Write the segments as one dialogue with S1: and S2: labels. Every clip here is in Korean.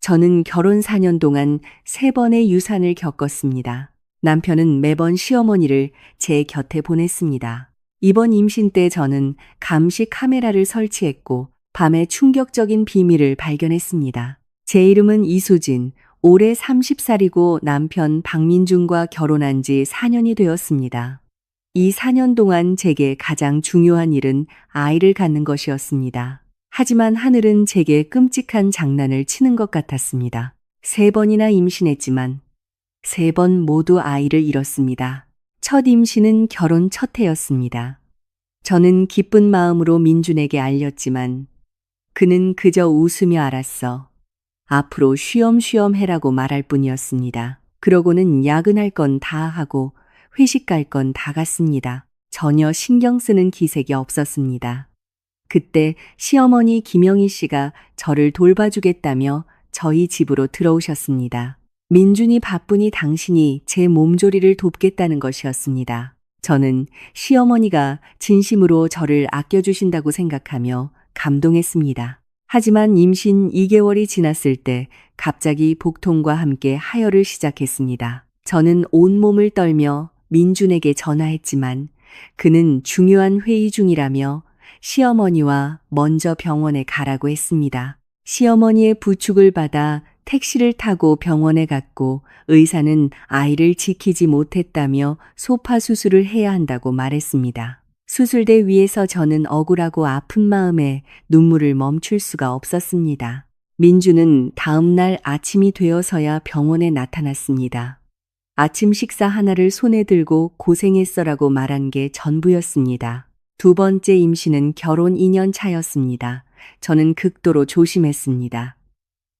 S1: 저는 결혼 4년 동안 3번의 유산을 겪었습니다. 남편은 매번 시어머니를 제 곁에 보냈습니다. 이번 임신 때 저는 감시 카메라를 설치했고 밤에 충격적인 비밀을 발견했습니다. 제 이름은 이수진, 올해 30살이고 남편 박민준과 결혼한 지 4년이 되었습니다. 이 4년 동안 제게 가장 중요한 일은 아이를 갖는 것이었습니다. 하지만 하늘은 제게 끔찍한 장난을 치는 것 같았습니다. 3번이나 임신했지만 3번 모두 아이를 잃었습니다. 첫 임신은 결혼 첫 해였습니다. 저는 기쁜 마음으로 민준에게 알렸지만 그는 그저 웃으며 알았어. 앞으로 쉬엄쉬엄 해라고 말할 뿐이었습니다. 그러고는 야근할 건 다 하고 회식 갈 건 다 갔습니다. 전혀 신경 쓰는 기색이 없었습니다. 그때 시어머니 김영희 씨가 저를 돌봐주겠다며 저희 집으로 들어오셨습니다. 민준이 바쁘니 당신이 제 몸조리를 돕겠다는 것이었습니다. 저는 시어머니가 진심으로 저를 아껴주신다고 생각하며 감동했습니다. 하지만 임신 2개월이 지났을 때 갑자기 복통과 함께 하혈을 시작했습니다. 저는 온몸을 떨며 민준에게 전화했지만 그는 중요한 회의 중이라며 시어머니와 먼저 병원에 가라고 했습니다. 시어머니의 부축을 받아 택시를 타고 병원에 갔고 의사는 아이를 지키지 못했다며 소파 수술을 해야 한다고 말했습니다. 수술대 위에서 저는 억울하고 아픈 마음에 눈물을 멈출 수가 없었습니다. 민주는 다음 날 아침이 되어서야 병원에 나타났습니다. 아침 식사 하나를 손에 들고 고생했어라고 말한 게 전부였습니다. 2번째 임신은 결혼 2년 차였습니다. 저는 극도로 조심했습니다.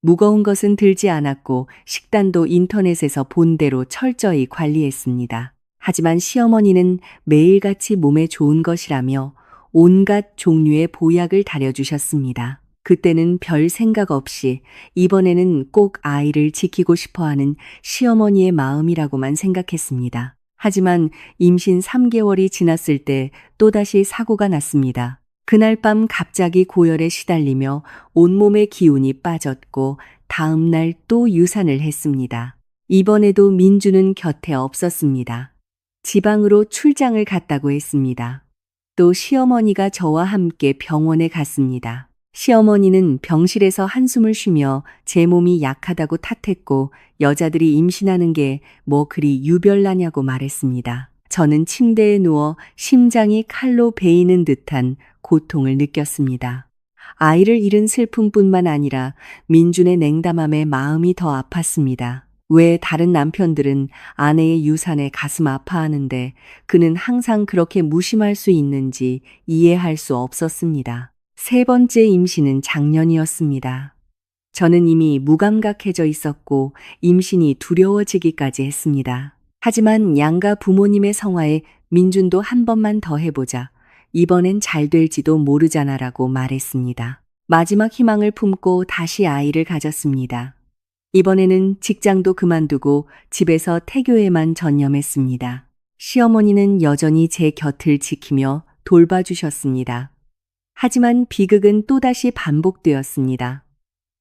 S1: 무거운 것은 들지 않았고 식단도 인터넷에서 본 대로 철저히 관리했습니다. 하지만 시어머니는 매일같이 몸에 좋은 것이라며 온갖 종류의 보약을 다려주셨습니다. 그때는 별 생각 없이 이번에는 꼭 아이를 지키고 싶어하는 시어머니의 마음이라고만 생각했습니다. 하지만 임신 3개월이 지났을 때 또다시 사고가 났습니다. 그날 밤 갑자기 고열에 시달리며 온몸의 기운이 빠졌고 다음 날 또 유산을 했습니다. 이번에도 민주는 곁에 없었습니다. 지방으로 출장을 갔다고 했습니다. 또 시어머니가 저와 함께 병원에 갔습니다. 시어머니는 병실에서 한숨을 쉬며 제 몸이 약하다고 탓했고 여자들이 임신하는 게 뭐 그리 유별나냐고 말했습니다. 저는 침대에 누워 심장이 칼로 베이는 듯한 고통을 느꼈습니다. 아이를 잃은 슬픔뿐만 아니라 민준의 냉담함에 마음이 더 아팠습니다. 왜 다른 남편들은 아내의 유산에 가슴 아파하는데 그는 항상 그렇게 무심할 수 있는지 이해할 수 없었습니다. 3번째 임신은 작년이었습니다. 저는 이미 무감각해져 있었고 임신이 두려워지기까지 했습니다. 하지만 양가 부모님의 성화에 민준도 한 번만 더 해보자. 이번엔 잘 될지도 모르잖아라고 말했습니다. 마지막 희망을 품고 다시 아이를 가졌습니다. 이번에는 직장도 그만두고 집에서 태교에만 전념했습니다. 시어머니는 여전히 제 곁을 지키며 돌봐주셨습니다. 하지만 비극은 또다시 반복되었습니다.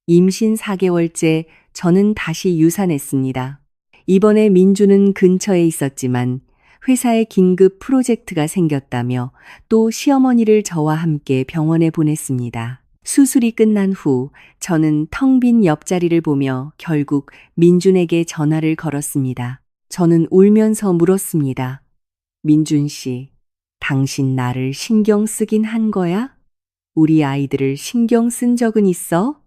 S1: 임신 4개월째 저는 다시 유산했습니다. 이번에 민주는 근처에 있었지만 회사에 긴급 프로젝트가 생겼다며 또 시어머니를 저와 함께 병원에 보냈습니다. 수술이 끝난 후 저는 텅 빈 옆자리를 보며 결국 민준에게 전화를 걸었습니다. 저는 울면서 물었습니다. 민준 씨, 당신 나를 신경 쓰긴 한 거야? 우리 아이들을 신경 쓴 적은 있어?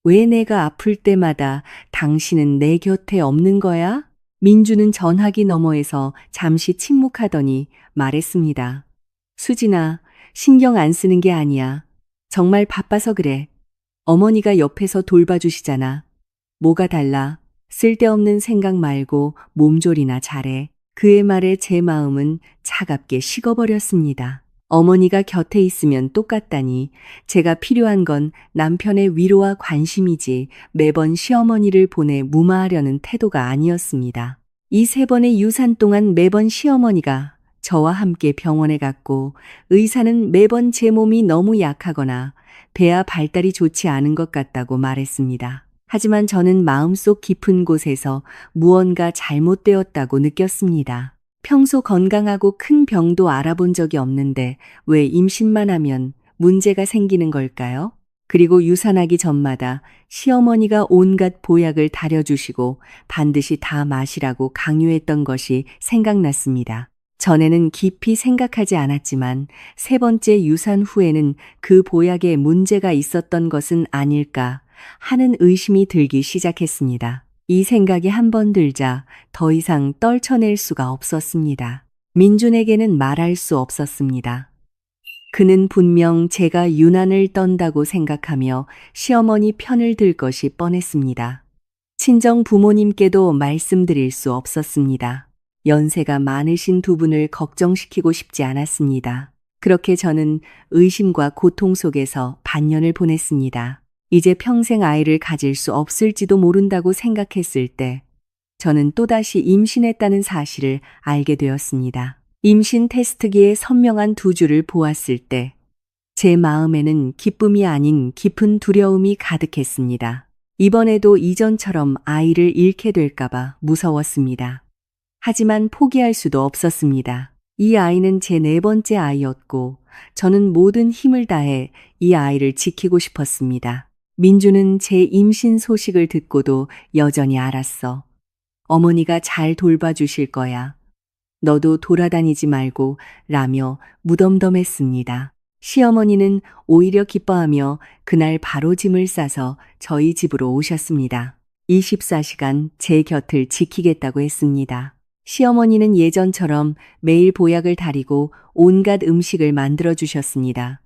S1: 왜 내가 아플 때마다 당신은 내 곁에 없는 거야? 민주는 전화기 너머에서 잠시 침묵하더니 말했습니다. 수진아, 신경 안 쓰는 게 아니야. 정말 바빠서 그래. 어머니가 옆에서 돌봐주시잖아. 뭐가 달라? 쓸데없는 생각 말고 몸조리나 잘해. 그의 말에 제 마음은 차갑게 식어버렸습니다. 어머니가 곁에 있으면 똑같다니 제가 필요한 건 남편의 위로와 관심이지 매번 시어머니를 보내 무마하려는 태도가 아니었습니다. 이 3번의 유산 동안 매번 시어머니가 저와 함께 병원에 갔고 의사는 매번 제 몸이 너무 약하거나 배아 발달이 좋지 않은 것 같다고 말했습니다. 하지만 저는 마음속 깊은 곳에서 무언가 잘못되었다고 느꼈습니다. 평소 건강하고 큰 병도 알아본 적이 없는데 왜 임신만 하면 문제가 생기는 걸까요? 그리고 유산하기 전마다 시어머니가 온갖 보약을 다려주시고 반드시 다 마시라고 강요했던 것이 생각났습니다. 전에는 깊이 생각하지 않았지만 세 번째 유산 후에는 그 보약에 문제가 있었던 것은 아닐까 하는 의심이 들기 시작했습니다. 이 생각이 한 번 들자 더 이상 떨쳐낼 수가 없었습니다. 민준에게는 말할 수 없었습니다. 그는 분명 제가 유난을 떤다고 생각하며 시어머니 편을 들 것이 뻔했습니다. 친정 부모님께도 말씀드릴 수 없었습니다. 연세가 많으신 두 분을 걱정시키고 싶지 않았습니다. 그렇게 저는 의심과 고통 속에서 반년을 보냈습니다. 이제 평생 아이를 가질 수 없을지도 모른다고 생각했을 때 저는 또다시 임신했다는 사실을 알게 되었습니다. 임신 테스트기의 선명한 두 줄을 보았을 때 제 마음에는 기쁨이 아닌 깊은 두려움이 가득했습니다. 이번에도 이전처럼 아이를 잃게 될까봐 무서웠습니다. 하지만 포기할 수도 없었습니다. 이 아이는 제 네 번째 아이였고 저는 모든 힘을 다해 이 아이를 지키고 싶었습니다. 민주는 제 임신 소식을 듣고도 여전히 알았어. 어머니가 잘 돌봐주실 거야. 너도 돌아다니지 말고 라며 무덤덤했습니다. 시어머니는 오히려 기뻐하며 그날 바로 짐을 싸서 저희 집으로 오셨습니다. 24시간 제 곁을 지키겠다고 했습니다. 시어머니는 예전처럼 매일 보약을 다리고 온갖 음식을 만들어 주셨습니다.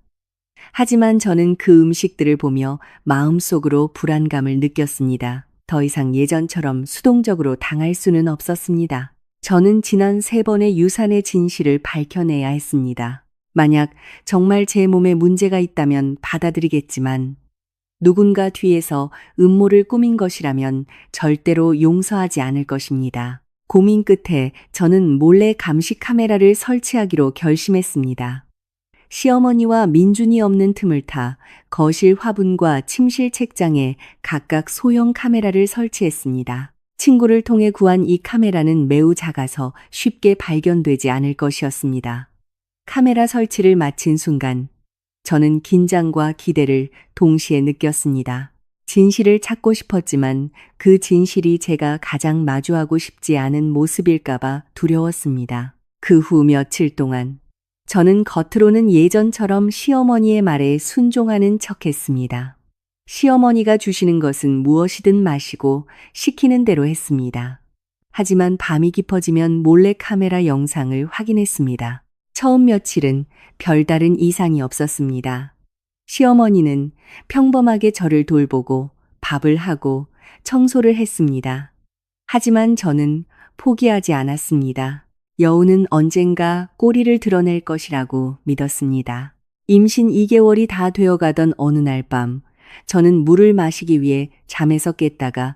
S1: 하지만 저는 그 음식들을 보며 마음속으로 불안감을 느꼈습니다. 더 이상 예전처럼 수동적으로 당할 수는 없었습니다. 저는 지난 3번의 유산의 진실을 밝혀내야 했습니다. 만약 정말 제 몸에 문제가 있다면 받아들이겠지만 누군가 뒤에서 음모를 꾸민 것이라면 절대로 용서하지 않을 것입니다. 고민 끝에 저는 몰래 감시 카메라를 설치하기로 결심했습니다. 시어머니와 민준이 없는 틈을 타 거실 화분과 침실 책장에 각각 소형 카메라를 설치했습니다. 친구를 통해 구한 이 카메라는 매우 작아서 쉽게 발견되지 않을 것이었습니다. 카메라 설치를 마친 순간 저는 긴장과 기대를 동시에 느꼈습니다. 진실을 찾고 싶었지만 그 진실이 제가 가장 마주하고 싶지 않은 모습일까봐 두려웠습니다. 그 후 며칠 동안 저는 겉으로는 예전처럼 시어머니의 말에 순종하는 척했습니다. 시어머니가 주시는 것은 무엇이든 마시고 시키는 대로 했습니다. 하지만 밤이 깊어지면 몰래 카메라 영상을 확인했습니다. 처음 며칠은 별다른 이상이 없었습니다. 시어머니는 평범하게 저를 돌보고 밥을 하고 청소를 했습니다. 하지만 저는 포기하지 않았습니다. 여우는 언젠가 꼬리를 드러낼 것이라고 믿었습니다. 임신 2개월이 다 되어가던 어느 날 밤, 저는 물을 마시기 위해 잠에서 깼다가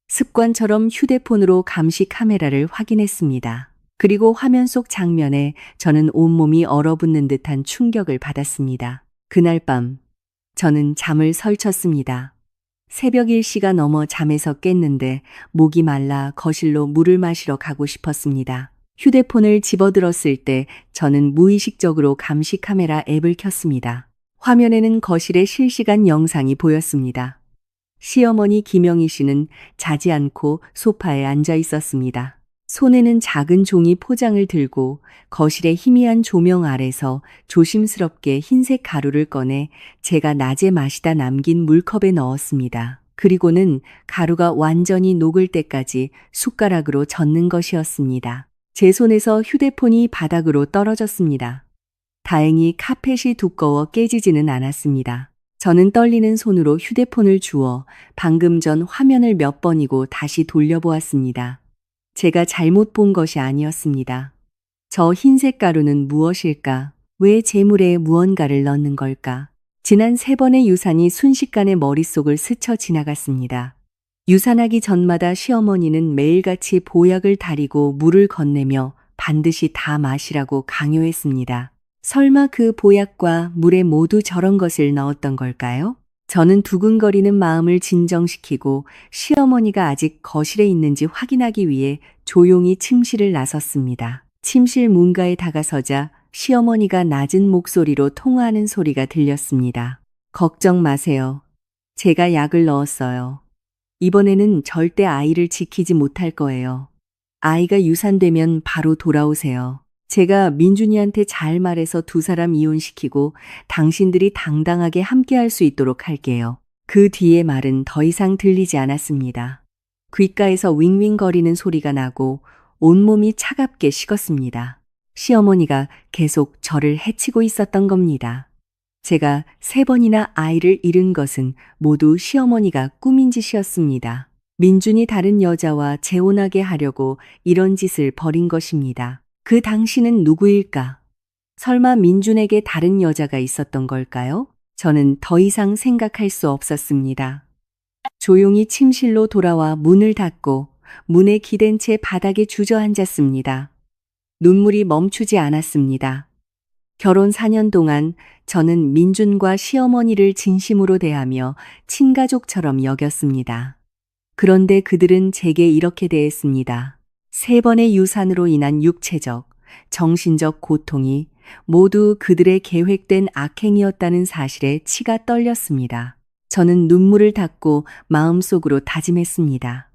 S1: 습관처럼 휴대폰으로 감시 카메라를 확인했습니다. 그리고 화면 속 장면에 저는 온몸이 얼어붙는 듯한 충격을 받았습니다. 그날 밤, 저는 잠을 설쳤습니다. 새벽 1시가 넘어 잠에서 깼는데 목이 말라 거실로 물을 마시러 가고 싶었습니다. 휴대폰을 집어들었을 때 저는 무의식적으로 감시 카메라 앱을 켰습니다. 화면에는 거실의 실시간 영상이 보였습니다. 시어머니 김영희 씨는 자지 않고 소파에 앉아 있었습니다. 손에는 작은 종이 포장을 들고 거실의 희미한 조명 아래서 조심스럽게 흰색 가루를 꺼내 제가 낮에 마시다 남긴 물컵에 넣었습니다. 그리고는 가루가 완전히 녹을 때까지 숟가락으로 젓는 것이었습니다. 제 손에서 휴대폰이 바닥으로 떨어졌습니다. 다행히 카펫이 두꺼워 깨지지는 않았습니다. 저는 떨리는 손으로 휴대폰을 주워 방금 전 화면을 몇 번이고 다시 돌려보았습니다. 제가 잘못 본 것이 아니었습니다. 저 흰색 가루는 무엇일까? 왜 제 물에 무언가를 넣는 걸까? 지난 3번의 유산이 순식간에 머릿속을 스쳐 지나갔습니다. 유산하기 전마다 시어머니는 매일같이 보약을 다리고 물을 건네며 반드시 다 마시라고 강요했습니다. 설마 그 보약과 물에 모두 저런 것을 넣었던 걸까요? 저는 두근거리는 마음을 진정시키고 시어머니가 아직 거실에 있는지 확인하기 위해 조용히 침실을 나섰습니다. 침실 문가에 다가서자 시어머니가 낮은 목소리로 통화하는 소리가 들렸습니다. 걱정 마세요. 제가 약을 넣었어요. 이번에는 절대 아이를 지키지 못할 거예요. 아이가 유산되면 바로 돌아오세요. 제가 민준이한테 잘 말해서 두 사람 이혼시키고 당신들이 당당하게 함께할 수 있도록 할게요. 그 뒤의 말은 더 이상 들리지 않았습니다. 귓가에서 윙윙거리는 소리가 나고 온몸이 차갑게 식었습니다. 시어머니가 계속 저를 해치고 있었던 겁니다. 제가 3번이나 아이를 잃은 것은 모두 시어머니가 꾸민 짓이었습니다. 민준이 다른 여자와 재혼하게 하려고 이런 짓을 벌인 것입니다. 그 당신은 누구일까? 설마 민준에게 다른 여자가 있었던 걸까요? 저는 더 이상 생각할 수 없었습니다. 조용히 침실로 돌아와 문을 닫고 문에 기댄 채 바닥에 주저앉았습니다. 눈물이 멈추지 않았습니다. 결혼 4년 동안 저는 민준과 시어머니를 진심으로 대하며 친가족처럼 여겼습니다. 그런데 그들은 제게 이렇게 대했습니다. 3번의 유산으로 인한 육체적, 정신적 고통이 모두 그들의 계획된 악행이었다는 사실에 치가 떨렸습니다. 저는 눈물을 닦고 마음속으로 다짐했습니다.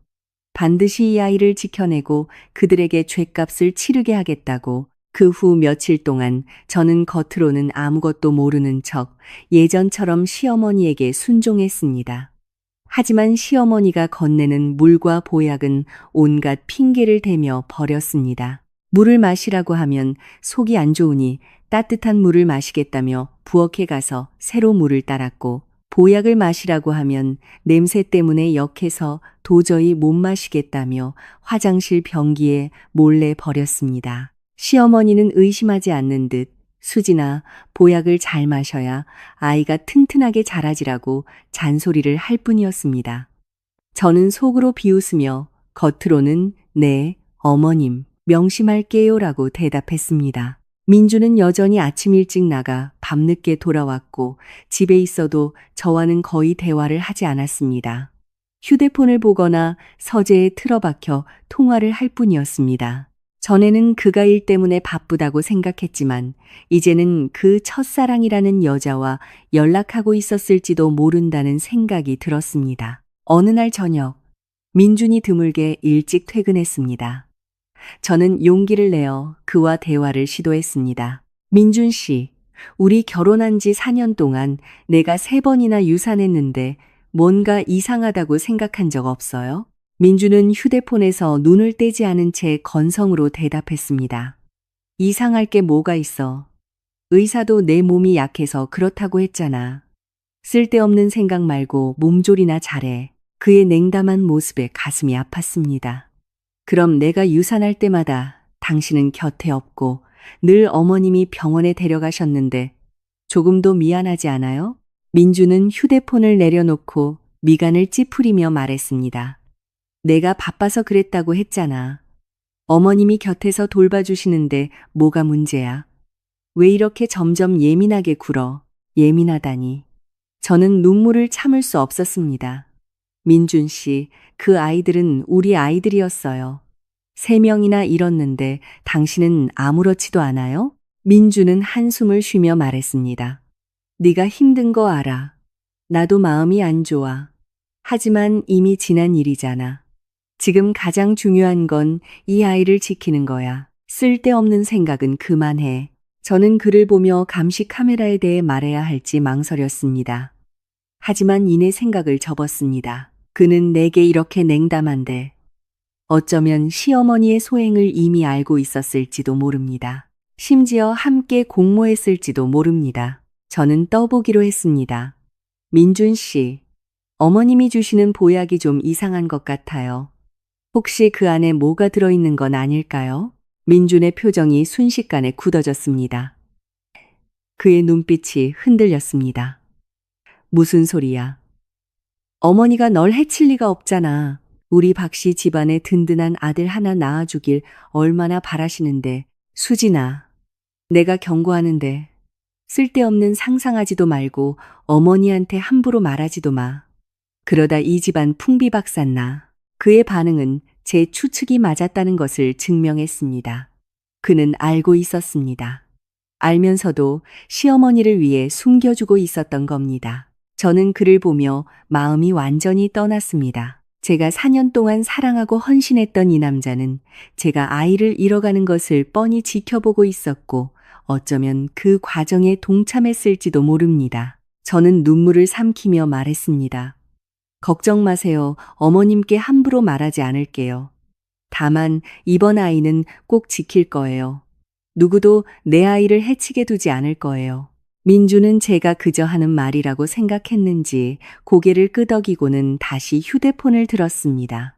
S1: 반드시 이 아이를 지켜내고 그들에게 죗값을 치르게 하겠다고. 그 후 며칠 동안 저는 겉으로는 아무것도 모르는 척 예전처럼 시어머니에게 순종했습니다. 하지만 시어머니가 건네는 물과 보약은 온갖 핑계를 대며 버렸습니다. 물을 마시라고 하면 속이 안 좋으니 따뜻한 물을 마시겠다며 부엌에 가서 새로 물을 따랐고, 보약을 마시라고 하면 냄새 때문에 역해서 도저히 못 마시겠다며 화장실 변기에 몰래 버렸습니다. 시어머니는 의심하지 않는 듯 수진아, 보약을 잘 마셔야 아이가 튼튼하게 자라지라고 잔소리를 할 뿐이었습니다. 저는 속으로 비웃으며 겉으로는 네, 어머님, 명심할게요라고 대답했습니다. 민주는 여전히 아침 일찍 나가 밤늦게 돌아왔고 집에 있어도 저와는 거의 대화를 하지 않았습니다. 휴대폰을 보거나 서재에 틀어박혀 통화를 할 뿐이었습니다. 전에는 그가 일 때문에 바쁘다고 생각했지만 이제는 그 첫사랑이라는 여자와 연락하고 있었을지도 모른다는 생각이 들었습니다. 어느 날 저녁, 민준이 드물게 일찍 퇴근했습니다. 저는 용기를 내어 그와 대화를 시도했습니다. 민준 씨, 우리 결혼한 지 4년 동안 내가 3번이나 유산했는데 뭔가 이상하다고 생각한 적 없어요? 민주는 휴대폰에서 눈을 떼지 않은 채 건성으로 대답했습니다. 이상할 게 뭐가 있어. 의사도 내 몸이 약해서 그렇다고 했잖아. 쓸데없는 생각 말고 몸조리나 잘해. 그의 냉담한 모습에 가슴이 아팠습니다. 그럼 내가 유산할 때마다 당신은 곁에 없고 늘 어머님이 병원에 데려가셨는데 조금도 미안하지 않아요? 민주는 휴대폰을 내려놓고 미간을 찌푸리며 말했습니다. 내가 바빠서 그랬다고 했잖아. 어머님이 곁에서 돌봐주시는데 뭐가 문제야? 왜 이렇게 점점 예민하게 굴어? 예민하다니. 저는 눈물을 참을 수 없었습니다. 민준 씨, 그 아이들은 우리 아이들이었어요. 3명이나 잃었는데 당신은 아무렇지도 않아요? 민주는 한숨을 쉬며 말했습니다. 네가 힘든 거 알아. 나도 마음이 안 좋아. 하지만 이미 지난 일이잖아. 지금 가장 중요한 건 이 아이를 지키는 거야. 쓸데없는 생각은 그만해. 저는 그를 보며 감시 카메라에 대해 말해야 할지 망설였습니다. 하지만 이내 생각을 접었습니다. 그는 내게 이렇게 냉담한데 어쩌면 시어머니의 소행을 이미 알고 있었을지도 모릅니다. 심지어 함께 공모했을지도 모릅니다. 저는 떠보기로 했습니다. 민준 씨, 어머님이 주시는 보약이 좀 이상한 것 같아요. 혹시 그 안에 뭐가 들어있는 건 아닐까요? 민준의 표정이 순식간에 굳어졌습니다. 그의 눈빛이 흔들렸습니다. 무슨 소리야? 어머니가 널 해칠 리가 없잖아. 우리 박씨 집안에 든든한 아들 하나 낳아주길 얼마나 바라시는데. 수진아, 내가 경고하는데 쓸데없는 상상하지도 말고 어머니한테 함부로 말하지도 마. 그러다 이 집안 풍비박산나. 그의 반응은 제 추측이 맞았다는 것을 증명했습니다. 그는 알고 있었습니다. 알면서도 시어머니를 위해 숨겨주고 있었던 겁니다. 저는 그를 보며 마음이 완전히 떠났습니다. 제가 4년 동안 사랑하고 헌신했던 이 남자는 제가 아이를 잃어가는 것을 뻔히 지켜보고 있었고 어쩌면 그 과정에 동참했을지도 모릅니다. 저는 눈물을 삼키며 말했습니다. 걱정 마세요. 어머님께 함부로 말하지 않을게요. 다만 이번 아이는 꼭 지킬 거예요. 누구도 내 아이를 해치게 두지 않을 거예요. 민주는 제가 그저 하는 말이라고 생각했는지 고개를 끄덕이고는 다시 휴대폰을 들었습니다.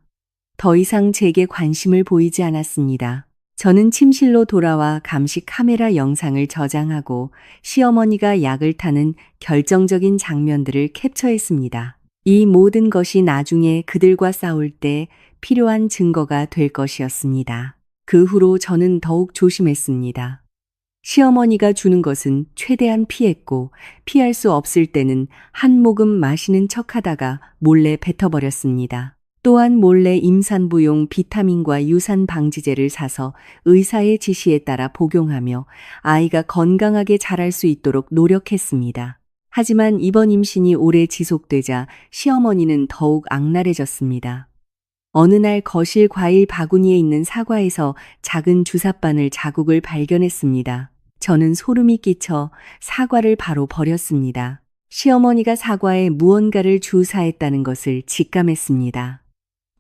S1: 더 이상 제게 관심을 보이지 않았습니다. 저는 침실로 돌아와 감시 카메라 영상을 저장하고 시어머니가 약을 타는 결정적인 장면들을 캡처했습니다. 이 모든 것이 나중에 그들과 싸울 때 필요한 증거가 될 것이었습니다. 그 후로 저는 더욱 조심했습니다. 시어머니가 주는 것은 최대한 피했고 피할 수 없을 때는 한 모금 마시는 척하다가 몰래 뱉어버렸습니다. 또한 몰래 임산부용 비타민과 유산 방지제를 사서 의사의 지시에 따라 복용하며 아이가 건강하게 자랄 수 있도록 노력했습니다. 하지만 이번 임신이 오래 지속되자 시어머니는 더욱 악랄해졌습니다. 어느 날 거실 과일 바구니에 있는 사과에서 작은 주사바늘 자국을 발견했습니다. 저는 소름이 끼쳐 사과를 바로 버렸습니다. 시어머니가 사과에 무언가를 주사했다는 것을 직감했습니다.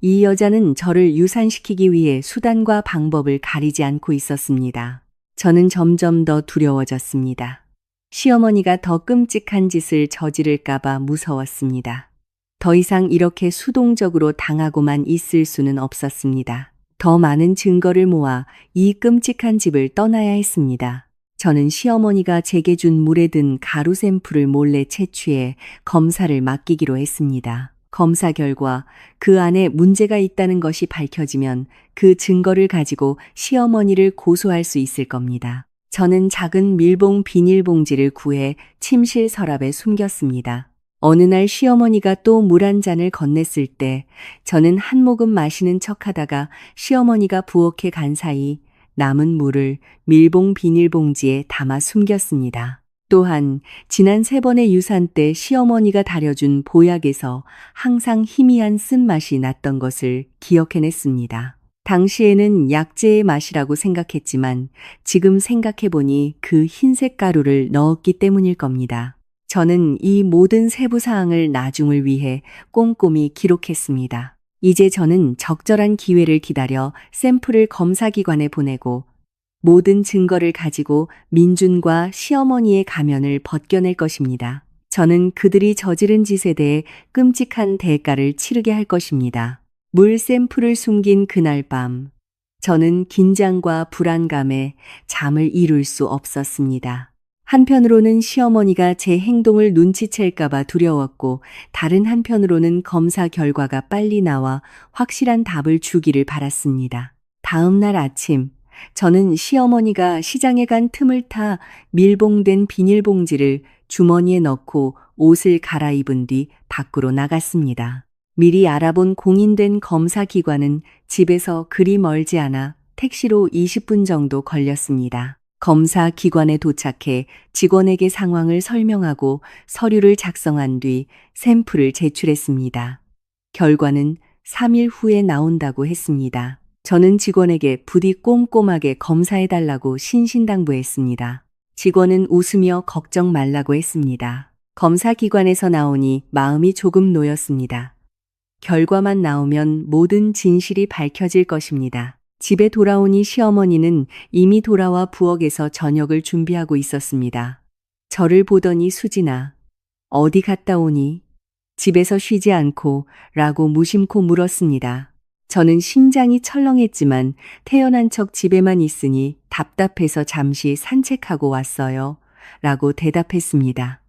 S1: 이 여자는 저를 유산시키기 위해 수단과 방법을 가리지 않고 있었습니다. 저는 점점 더 두려워졌습니다. 시어머니가 더 끔찍한 짓을 저지를까봐 무서웠습니다. 더 이상 이렇게 수동적으로 당하고만 있을 수는 없었습니다. 더 많은 증거를 모아 이 끔찍한 집을 떠나야 했습니다. 저는 시어머니가 제게 준 물에 든 가루 샘플을 몰래 채취해 검사를 맡기기로 했습니다. 검사 결과 그 안에 문제가 있다는 것이 밝혀지면 그 증거를 가지고 시어머니를 고소할 수 있을 겁니다. 저는 작은 밀봉 비닐봉지를 구해 침실 서랍에 숨겼습니다. 어느 날 시어머니가 또 물 한 잔을 건넸을 때 저는 한 모금 마시는 척하다가 시어머니가 부엌에 간 사이 남은 물을 밀봉 비닐봉지에 담아 숨겼습니다. 또한 지난 3번의 유산 때 시어머니가 다려준 보약에서 항상 희미한 쓴맛이 났던 것을 기억해냈습니다. 당시에는 약재의 맛이라고 생각했지만 지금 생각해보니 그 흰색 가루를 넣었기 때문일 겁니다. 저는 이 모든 세부 사항을 나중을 위해 꼼꼼히 기록했습니다. 이제 저는 적절한 기회를 기다려 샘플을 검사기관에 보내고 모든 증거를 가지고 민준과 시어머니의 가면을 벗겨낼 것입니다. 저는 그들이 저지른 짓에 대해 끔찍한 대가를 치르게 할 것입니다. 물 샘플을 숨긴 그날 밤, 저는 긴장과 불안감에 잠을 이룰 수 없었습니다. 한편으로는 시어머니가 제 행동을 눈치챌까봐 두려웠고, 다른 한편으로는 검사 결과가 빨리 나와 확실한 답을 주기를 바랐습니다. 다음 날 아침, 저는 시어머니가 시장에 간 틈을 타 밀봉된 비닐봉지를 주머니에 넣고 옷을 갈아입은 뒤 밖으로 나갔습니다. 미리 알아본 공인된 검사기관은 집에서 그리 멀지 않아 택시로 20분 정도 걸렸습니다. 검사기관에 도착해 직원에게 상황을 설명하고 서류를 작성한 뒤 샘플을 제출했습니다. 결과는 3일 후에 나온다고 했습니다. 저는 직원에게 부디 꼼꼼하게 검사해달라고 신신당부했습니다. 직원은 웃으며 걱정 말라고 했습니다. 검사기관에서 나오니 마음이 조금 놓였습니다. 결과만 나오면 모든 진실이 밝혀질 것입니다. 집에 돌아오니 시어머니는 이미 돌아와 부엌에서 저녁을 준비하고 있었습니다. 저를 보더니 수진아, 어디 갔다 오니? 집에서 쉬지 않고 라고 무심코 물었습니다. 저는 심장이 철렁했지만 태연한 척 집에만 있으니 답답해서 잠시 산책하고 왔어요. 라고 대답했습니다.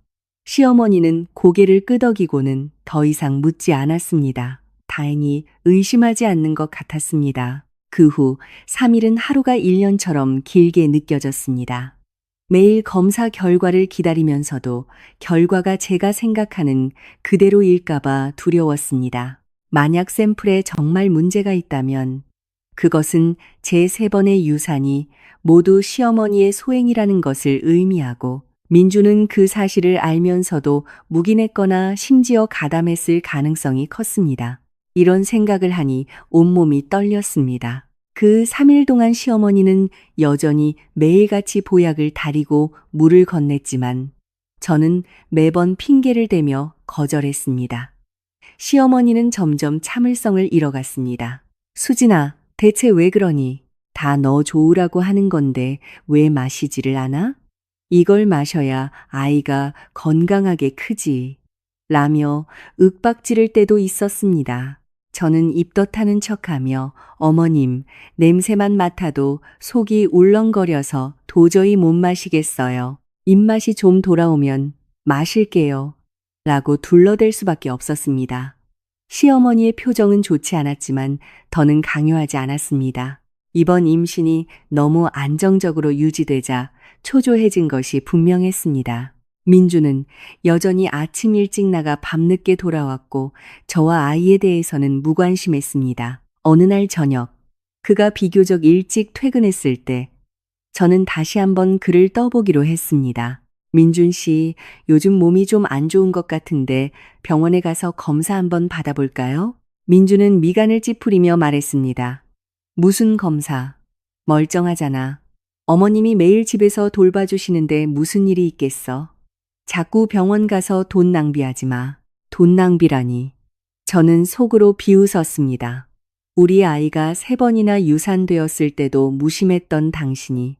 S1: 시어머니는 고개를 끄덕이고는 더 이상 묻지 않았습니다. 다행히 의심하지 않는 것 같았습니다. 그 후 3일은 하루가 1년처럼 길게 느껴졌습니다. 매일 검사 결과를 기다리면서도 결과가 제가 생각하는 그대로일까봐 두려웠습니다. 만약 샘플에 정말 문제가 있다면 그것은 제 3번의 유산이 모두 시어머니의 소행이라는 것을 의미하고 민주는 그 사실을 알면서도 묵인했거나 심지어 가담했을 가능성이 컸습니다. 이런 생각을 하니 온몸이 떨렸습니다. 그 3일 동안 시어머니는 여전히 매일같이 보약을 다리고 물을 건넸지만 저는 매번 핑계를 대며 거절했습니다. 시어머니는 점점 참을성을 잃어갔습니다. 수진아, 대체 왜 그러니? 다 너 좋으라고 하는 건데 왜 마시지를 않아? 이걸 마셔야 아이가 건강하게 크지. 라며 윽박지를 때도 있었습니다. 저는 입덧하는 척하며 어머님, 냄새만 맡아도 속이 울렁거려서 도저히 못 마시겠어요. 입맛이 좀 돌아오면 마실게요. 라고 둘러댈 수밖에 없었습니다. 시어머니의 표정은 좋지 않았지만 더는 강요하지 않았습니다. 이번 임신이 너무 안정적으로 유지되자 초조해진 것이 분명했습니다. 민주는 여전히 아침 일찍 나가 밤늦게 돌아왔고 저와 아이에 대해서는 무관심했습니다. 어느 날 저녁, 그가 비교적 일찍 퇴근했을 때 저는 다시 한번 그를 떠보기로 했습니다. 민준 씨, 요즘 몸이 좀 안 좋은 것 같은데 병원에 가서 검사 한번 받아볼까요? 민주는 미간을 찌푸리며 말했습니다. 무슨 검사? 멀쩡하잖아. 어머님이 매일 집에서 돌봐주시는데 무슨 일이 있겠어? 자꾸 병원 가서 돈 낭비하지 마. 돈 낭비라니. 저는 속으로 비웃었습니다. 우리 아이가 3번이나 유산되었을 때도 무심했던 당신이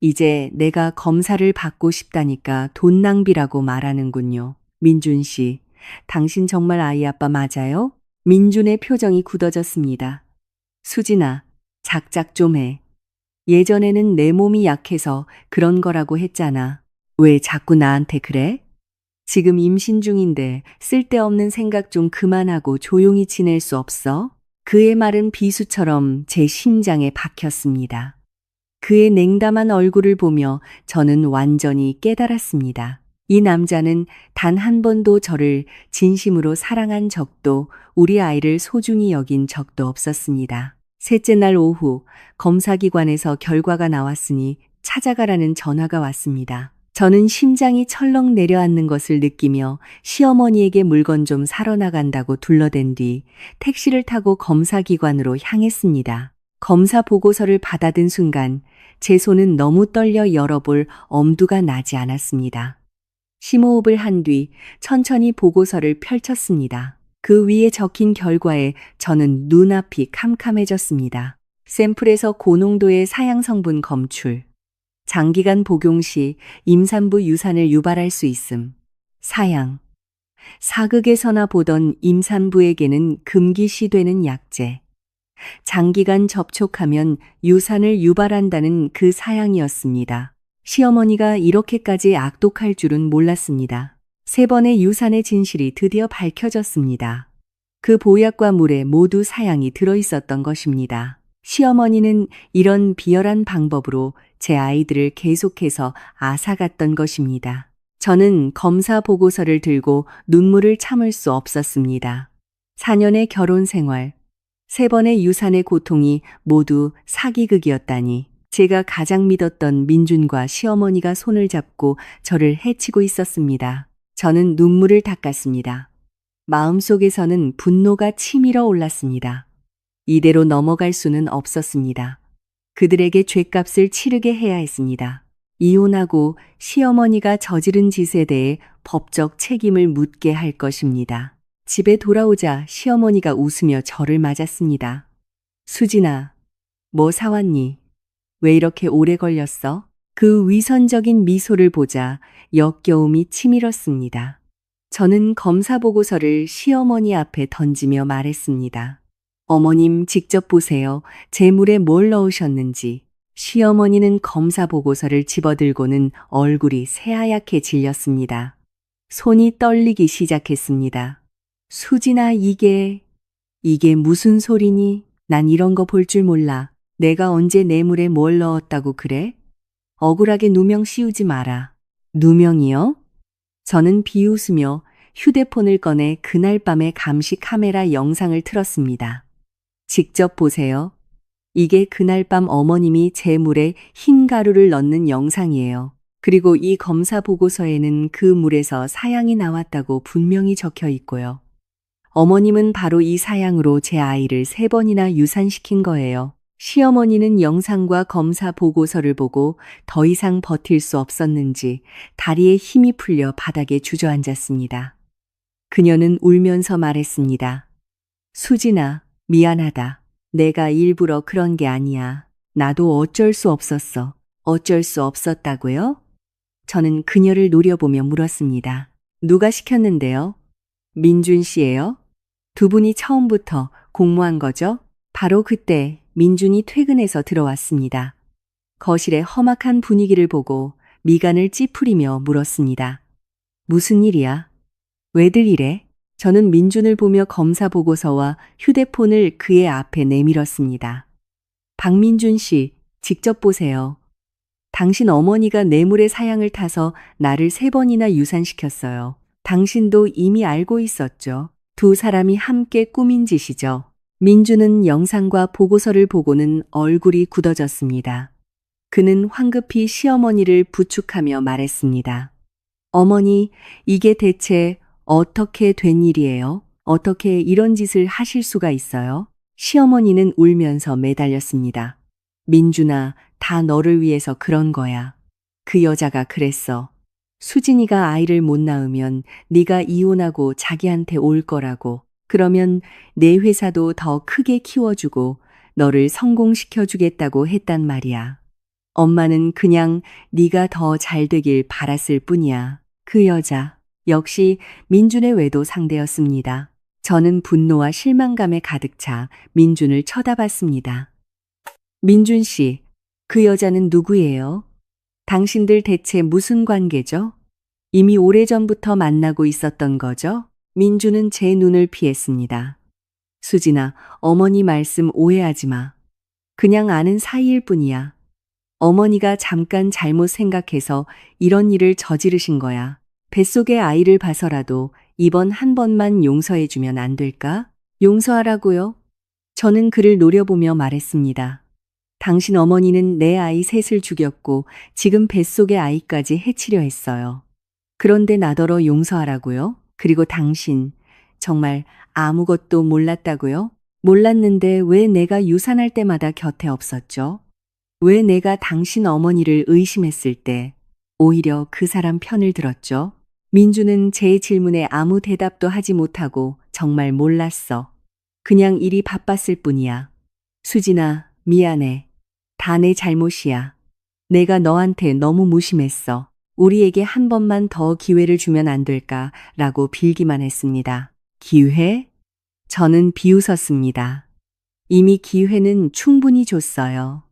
S1: 이제 내가 검사를 받고 싶다니까 돈 낭비라고 말하는군요. 민준 씨, 당신 정말 아이 아빠 맞아요? 민준의 표정이 굳어졌습니다. 수진아, 작작 좀 해. 예전에는 내 몸이 약해서 그런 거라고 했잖아. 왜 자꾸 나한테 그래? 지금 임신 중인데 쓸데없는 생각 좀 그만하고 조용히 지낼 수 없어? 그의 말은 비수처럼 제 심장에 박혔습니다. 그의 냉담한 얼굴을 보며 저는 완전히 깨달았습니다. 이 남자는 단 한 번도 저를 진심으로 사랑한 적도 우리 아이를 소중히 여긴 적도 없었습니다. 셋째 날 오후 검사기관에서 결과가 나왔으니 찾아가라는 전화가 왔습니다. 저는 심장이 철렁 내려앉는 것을 느끼며 시어머니에게 물건 좀 사러 나간다고 둘러댄 뒤 택시를 타고 검사기관으로 향했습니다. 검사 보고서를 받아든 순간 제 손은 너무 떨려 열어볼 엄두가 나지 않았습니다. 심호흡을 한 뒤 천천히 보고서를 펼쳤습니다. 그 위에 적힌 결과에 저는 눈앞이 캄캄해졌습니다. 샘플에서 고농도의 사양성분 검출, 장기간 복용 시 임산부 유산을 유발할 수 있음, 사양, 사극에서나 보던 임산부에게는 금기시되는 약제, 장기간 접촉하면 유산을 유발한다는 그 사양이었습니다. 시어머니가 이렇게까지 악독할 줄은 몰랐습니다. 3번의 유산의 진실이 드디어 밝혀졌습니다. 그 보약과 물에 모두 사양이 들어있었던 것입니다. 시어머니는 이런 비열한 방법으로 제 아이들을 계속해서 앗아갔던 것입니다. 저는 검사 보고서를 들고 눈물을 참을 수 없었습니다. 4년의 결혼 생활, 3번의 유산의 고통이 모두 사기극이었다니. 제가 가장 믿었던 민준과 시어머니가 손을 잡고 저를 해치고 있었습니다. 저는 눈물을 닦았습니다. 마음속에서는 분노가 치밀어 올랐습니다. 이대로 넘어갈 수는 없었습니다. 그들에게 죗값을 치르게 해야 했습니다. 이혼하고 시어머니가 저지른 짓에 대해 법적 책임을 묻게 할 것입니다. 집에 돌아오자 시어머니가 웃으며 저를 맞았습니다. 수진아, 뭐 사왔니? 왜 이렇게 오래 걸렸어? 그 위선적인 미소를 보자 역겨움이 치밀었습니다. 저는 검사 보고서를 시어머니 앞에 던지며 말했습니다. 어머님 직접 보세요. 제 물에 뭘 넣으셨는지. 시어머니는 검사 보고서를 집어들고는 얼굴이 새하얗게 질렸습니다. 손이 떨리기 시작했습니다. 수진아, 이게 무슨 소리니? 난 이런 거 볼 줄 몰라. 내가 언제 내 물에 뭘 넣었다고 그래? 억울하게 누명 씌우지 마라. 누명이요? 저는 비웃으며 휴대폰을 꺼내 그날 밤의 감시 카메라 영상을 틀었습니다. 직접 보세요. 이게 그날 밤 어머님이 제 물에 흰 가루를 넣는 영상이에요. 그리고 이 검사 보고서에는 그 물에서 사양이 나왔다고 분명히 적혀 있고요. 어머님은 바로 이 사양으로 제 아이를 3번이나 유산시킨 거예요. 시어머니는 영상과 검사 보고서를 보고 더 이상 버틸 수 없었는지 다리에 힘이 풀려 바닥에 주저앉았습니다. 그녀는 울면서 말했습니다. 수진아, 미안하다. 내가 일부러 그런 게 아니야. 나도 어쩔 수 없었어. 어쩔 수 없었다고요? 저는 그녀를 노려보며 물었습니다. 누가 시켰는데요? 민준 씨예요? 두 분이 처음부터 공모한 거죠? 바로 그때 민준이 퇴근해서 들어왔습니다. 거실의 험악한 분위기를 보고 미간을 찌푸리며 물었습니다. 무슨 일이야? 왜들 이래? 저는 민준을 보며 검사 보고서와 휴대폰을 그의 앞에 내밀었습니다. 박민준 씨, 직접 보세요. 당신 어머니가 뇌물의 사양을 타서 나를 3번이나 유산시켰어요. 당신도 이미 알고 있었죠. 두 사람이 함께 꾸민 짓이죠. 민준은 영상과 보고서를 보고는 얼굴이 굳어졌습니다. 그는 황급히 시어머니를 부축하며 말했습니다. 어머니, 이게 대체 어떻게 된 일이에요? 어떻게 이런 짓을 하실 수가 있어요? 시어머니는 울면서 매달렸습니다. 민준아, 다 너를 위해서 그런 거야. 그 여자가 그랬어. 수진이가 아이를 못 낳으면 네가 이혼하고 자기한테 올 거라고. 그러면 내 회사도 더 크게 키워주고 너를 성공시켜주겠다고 했단 말이야. 엄마는 그냥 네가 더 잘 되길 바랐을 뿐이야. 그 여자 역시 민준의 외도 상대였습니다. 저는 분노와 실망감에 가득 차 민준을 쳐다봤습니다. 민준 씨, 그 여자는 누구예요? 당신들 대체 무슨 관계죠? 이미 오래전부터 만나고 있었던 거죠? 민준은 제 눈을 피했습니다. 수진아, 어머니 말씀 오해하지 마. 그냥 아는 사이일 뿐이야. 어머니가 잠깐 잘못 생각해서 이런 일을 저지르신 거야. 뱃속의 아이를 봐서라도 이번 한 번만 용서해주면 안 될까? 용서하라고요? 저는 그를 노려보며 말했습니다. 당신 어머니는 내 아이 셋을 죽였고 지금 뱃속의 아이까지 해치려 했어요. 그런데 나더러 용서하라고요? 그리고 당신 정말 아무것도 몰랐다고요? 몰랐는데 왜 내가 유산할 때마다 곁에 없었죠? 왜 내가 당신 어머니를 의심했을 때 오히려 그 사람 편을 들었죠? 민주는 제 질문에 아무 대답도 하지 못하고 정말 몰랐어. 그냥 일이 바빴을 뿐이야. 수진아, 미안해. 다 내 잘못이야. 내가 너한테 너무 무심했어. 우리에게 한 번만 더 기회를 주면 안 될까? 라고 빌기만 했습니다. 기회? 저는 비웃었습니다. 이미 기회는 충분히 줬어요.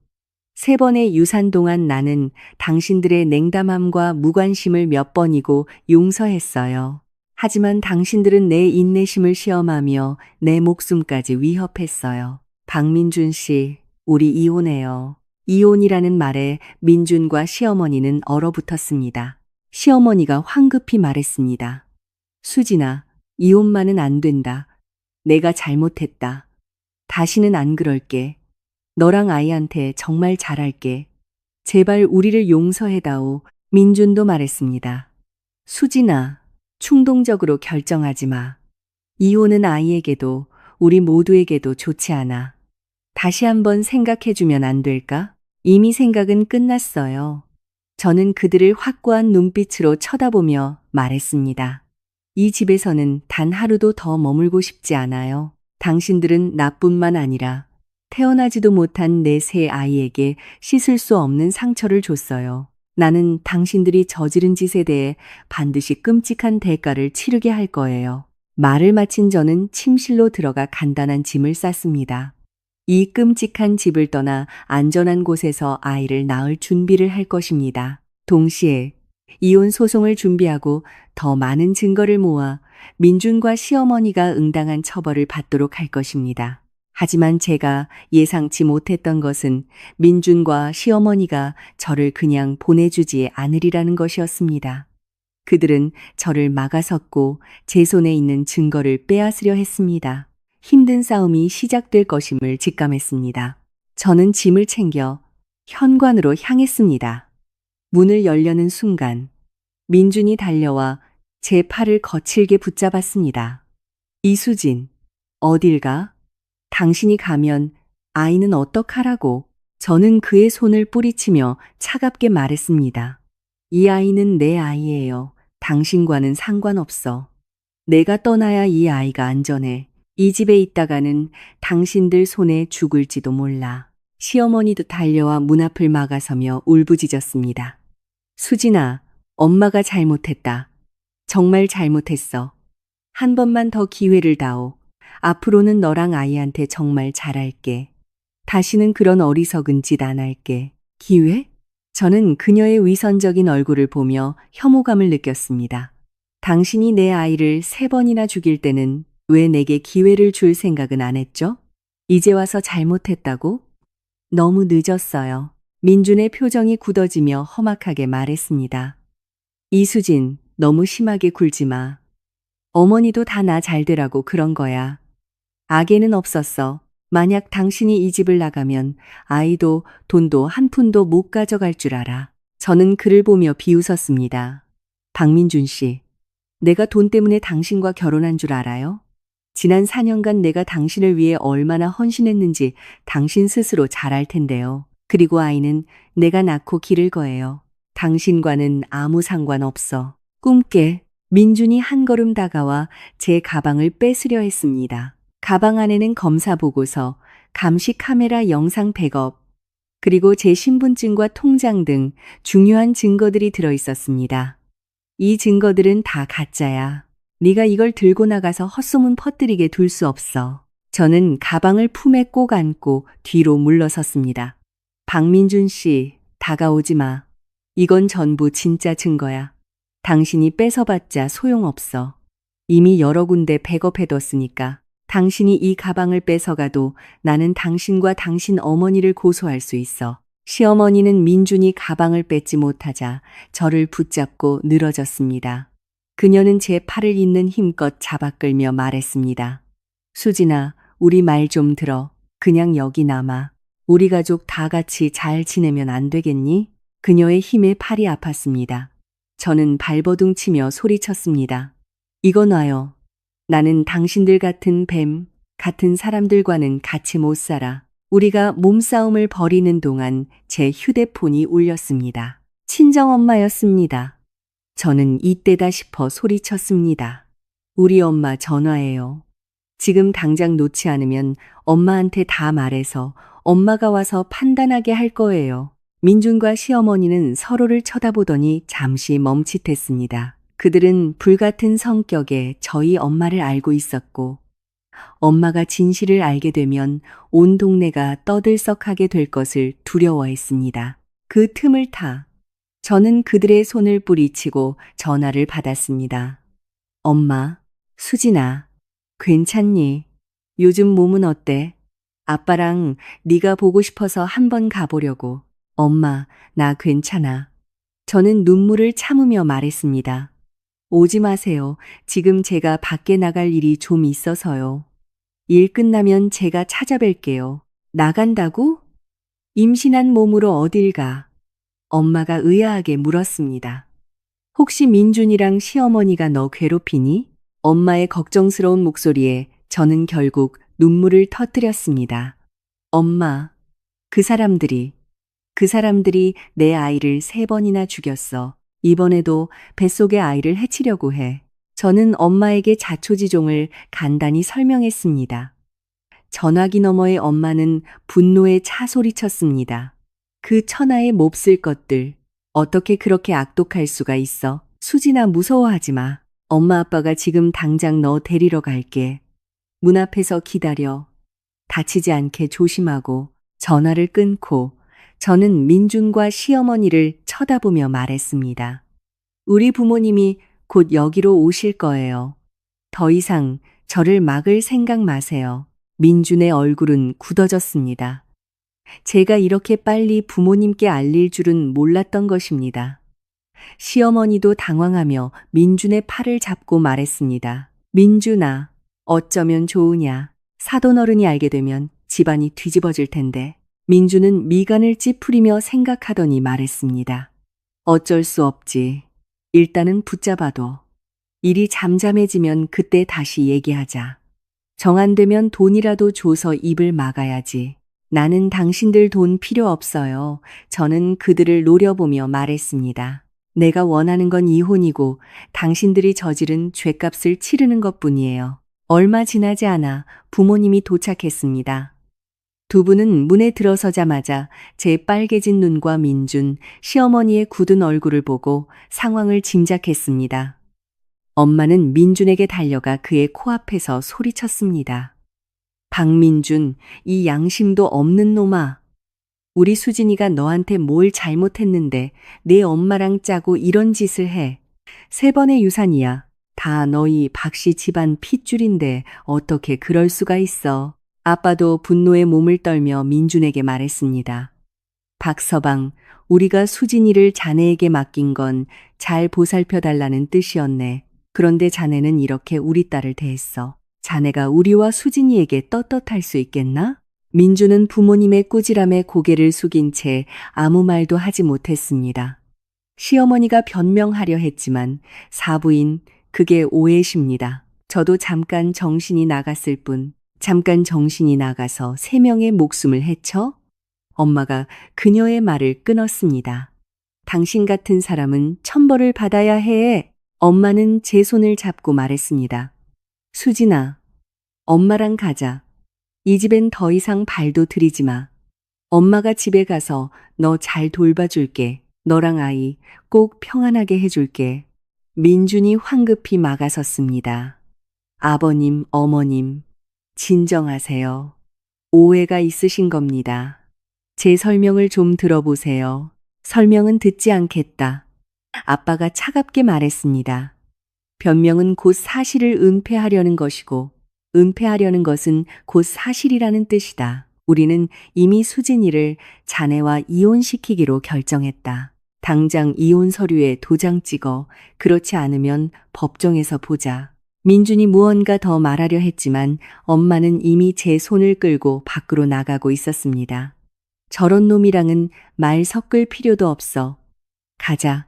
S1: 3번의 유산 동안 나는 당신들의 냉담함과 무관심을 몇 번이고 용서했어요. 하지만 당신들은 내 인내심을 시험하며 내 목숨까지 위협했어요. 박민준 씨, 우리 이혼해요. 이혼이라는 말에 민준과 시어머니는 얼어붙었습니다. 시어머니가 황급히 말했습니다. 수진아, 이혼만은 안 된다. 내가 잘못했다. 다시는 안 그럴게. 너랑 아이한테 정말 잘할게. 제발 우리를 용서해다오. 민준도 말했습니다. 수진아, 충동적으로 결정하지 마. 이혼은 아이에게도 우리 모두에게도 좋지 않아. 다시 한번 생각해주면 안 될까? 이미 생각은 끝났어요. 저는 그들을 확고한 눈빛으로 쳐다보며 말했습니다. 이 집에서는 단 하루도 더 머물고 싶지 않아요. 당신들은 나뿐만 아니라 태어나지도 못한 내 새 아이에게 씻을 수 없는 상처를 줬어요. 나는 당신들이 저지른 짓에 대해 반드시 끔찍한 대가를 치르게 할 거예요. 말을 마친 저는 침실로 들어가 간단한 짐을 쌌습니다. 이 끔찍한 집을 떠나 안전한 곳에서 아이를 낳을 준비를 할 것입니다. 동시에 이혼 소송을 준비하고 더 많은 증거를 모아 민준과 시어머니가 응당한 처벌을 받도록 할 것입니다. 하지만 제가 예상치 못했던 것은 민준과 시어머니가 저를 그냥 보내주지 않으리라는 것이었습니다. 그들은 저를 막아섰고 제 손에 있는 증거를 빼앗으려 했습니다. 힘든 싸움이 시작될 것임을 직감했습니다. 저는 짐을 챙겨 현관으로 향했습니다. 문을 열려는 순간 민준이 달려와 제 팔을 거칠게 붙잡았습니다. 이수진, 어딜 가? 당신이 가면 아이는 어떡하라고? 저는 그의 손을 뿌리치며 차갑게 말했습니다. 이 아이는 내 아이예요. 당신과는 상관없어. 내가 떠나야 이 아이가 안전해. 이 집에 있다가는 당신들 손에 죽을지도 몰라. 시어머니도 달려와 문 앞을 막아서며 울부짖었습니다. 수진아, 엄마가 잘못했다. 정말 잘못했어. 한 번만 더 기회를 다오. 앞으로는 너랑 아이한테 정말 잘할게. 다시는 그런 어리석은 짓 안 할게. 기회? 저는 그녀의 위선적인 얼굴을 보며 혐오감을 느꼈습니다. 당신이 내 아이를 3번이나 죽일 때는 왜 내게 기회를 줄 생각은 안 했죠? 이제 와서 잘못했다고? 너무 늦었어요. 민준의 표정이 굳어지며 험악하게 말했습니다. 이수진, 너무 심하게 굴지 마. 어머니도 다 나 잘 되라고 그런 거야. 악에는 없었어. 만약 당신이 이 집을 나가면 아이도 돈도 한 푼도 못 가져갈 줄 알아. 저는 그를 보며 비웃었습니다. 박민준 씨, 내가 돈 때문에 당신과 결혼한 줄 알아요? 지난 4년간 내가 당신을 위해 얼마나 헌신했는지 당신 스스로 잘 알 텐데요. 그리고 아이는 내가 낳고 기를 거예요. 당신과는 아무 상관없어. 꿈깨. 민준이 한 걸음 다가와 제 가방을 뺏으려 했습니다. 가방 안에는 검사 보고서, 감시 카메라 영상 백업, 그리고 제 신분증과 통장 등 중요한 증거들이 들어 있었습니다. 이 증거들은 다 가짜야. 네가 이걸 들고 나가서 헛소문 퍼뜨리게 둘 수 없어. 저는 가방을 품에 꼭 안고 뒤로 물러섰습니다. 박민준 씨, 다가오지 마. 이건 전부 진짜 증거야. 당신이 뺏어봤자 소용없어. 이미 여러 군데 백업해뒀으니까. 당신이 이 가방을 뺏어가도 나는 당신과 당신 어머니를 고소할 수 있어. 시어머니는 민준이 가방을 뺏지 못하자 저를 붙잡고 늘어졌습니다. 그녀는 제 팔을 잇는 힘껏 잡아 끌며 말했습니다. 수진아, 우리 말 좀 들어. 그냥 여기 남아. 우리 가족 다 같이 잘 지내면 안 되겠니? 그녀의 힘에 팔이 아팠습니다. 저는 발버둥 치며 소리쳤습니다. 이거 놔요. 나는 당신들 같은 뱀, 같은 사람들과는 같이 못 살아. 우리가 몸싸움을 벌이는 동안 제 휴대폰이 울렸습니다. 친정엄마였습니다. 저는 이때다 싶어 소리쳤습니다. 우리 엄마 전화예요. 지금 당장 놓지 않으면 엄마한테 다 말해서 엄마가 와서 판단하게 할 거예요. 민준과 시어머니는 서로를 쳐다보더니 잠시 멈칫했습니다. 그들은 불같은 성격의 저희 엄마를 알고 있었고, 엄마가 진실을 알게 되면 온 동네가 떠들썩하게 될 것을 두려워했습니다. 그 틈을 타 저는 그들의 손을 뿌리치고 전화를 받았습니다. 엄마, 수진아, 괜찮니? 요즘 몸은 어때? 아빠랑 네가 보고 싶어서 한번 가보려고. 엄마, 나 괜찮아. 저는 눈물을 참으며 말했습니다. 오지 마세요. 지금 제가 밖에 나갈 일이 좀 있어서요. 일 끝나면 제가 찾아뵐게요. 나간다고? 임신한 몸으로 어딜 가? 엄마가 의아하게 물었습니다. 혹시 민준이랑 시어머니가 너 괴롭히니? 엄마의 걱정스러운 목소리에 저는 결국 눈물을 터뜨렸습니다. 엄마, 그 사람들이 내 아이를 3번이나 죽였어. 이번에도 뱃속의 아이를 해치려고 해. 저는 엄마에게 자초지종을 간단히 설명했습니다. 전화기 너머의 엄마는 분노에 차 소리쳤습니다. 그 천하의 몹쓸 것들. 어떻게 그렇게 악독할 수가 있어? 수진아, 무서워하지 마. 엄마 아빠가 지금 당장 너 데리러 갈게. 문 앞에서 기다려. 다치지 않게 조심하고. 전화를 끊고 저는 민준과 시어머니를 쳐다보며 말했습니다. 우리 부모님이 곧 여기로 오실 거예요. 더 이상 저를 막을 생각 마세요. 민준의 얼굴은 굳어졌습니다. 제가 이렇게 빨리 부모님께 알릴 줄은 몰랐던 것입니다. 시어머니도 당황하며 민준의 팔을 잡고 말했습니다. 민준아, 어쩌면 좋으냐. 사돈어른이 알게 되면 집안이 뒤집어질 텐데. 민준은 미간을 찌푸리며 생각하더니 말했습니다. 어쩔 수 없지. 일단은 붙잡아둬. 일이 잠잠해지면 그때 다시 얘기하자. 정 안 되면 돈이라도 줘서 입을 막아야지. 나는 당신들 돈 필요 없어요. 저는 그들을 노려보며 말했습니다. 내가 원하는 건 이혼이고 당신들이 저지른 죗값을 치르는 것뿐이에요. 얼마 지나지 않아 부모님이 도착했습니다. 두 분은 문에 들어서자마자 제 빨개진 눈과 민준, 시어머니의 굳은 얼굴을 보고 상황을 짐작했습니다. 엄마는 민준에게 달려가 그의 코앞에서 소리쳤습니다. 박민준, 이 양심도 없는 놈아. 우리 수진이가 너한테 뭘 잘못했는데 내 엄마랑 짜고 이런 짓을 해. 3번의 유산이야. 다 너희 박씨 집안 핏줄인데 어떻게 그럴 수가 있어. 아빠도 분노에 몸을 떨며 민준에게 말했습니다. 박서방, 우리가 수진이를 자네에게 맡긴 건 잘 보살펴달라는 뜻이었네. 그런데 자네는 이렇게 우리 딸을 대했어. 자네가 우리와 수진이에게 떳떳할 수 있겠나? 민준은 부모님의 꾸지람에 고개를 숙인 채 아무 말도 하지 못했습니다. 시어머니가 변명하려 했지만 사부인, 그게 오해십니다. 저도 잠깐 정신이 나갔을 뿐, 잠깐 정신이 나가서 3명의 목숨을 해쳐? 엄마가 그녀의 말을 끊었습니다. 당신 같은 사람은 천벌을 받아야 해. 엄마는 제 손을 잡고 말했습니다. 수진아, 엄마랑 가자. 이 집엔 더 이상 발도 들이지 마. 엄마가 집에 가서 너 잘 돌봐줄게. 너랑 아이 꼭 평안하게 해줄게. 민준이 황급히 막아섰습니다. 아버님, 어머님, 진정하세요. 오해가 있으신 겁니다. 제 설명을 좀 들어보세요. 설명은 듣지 않겠다. 아빠가 차갑게 말했습니다. 변명은 곧 사실을 은폐하려는 것이고, 은폐하려는 것은 곧 사실이라는 뜻이다. 우리는 이미 수진이를 자네와 이혼시키기로 결정했다. 당장 이혼 서류에 도장 찍어. 그렇지 않으면 법정에서 보자. 민준이 무언가 더 말하려 했지만 엄마는 이미 제 손을 끌고 밖으로 나가고 있었습니다. 저런 놈이랑은 말 섞을 필요도 없어. 가자.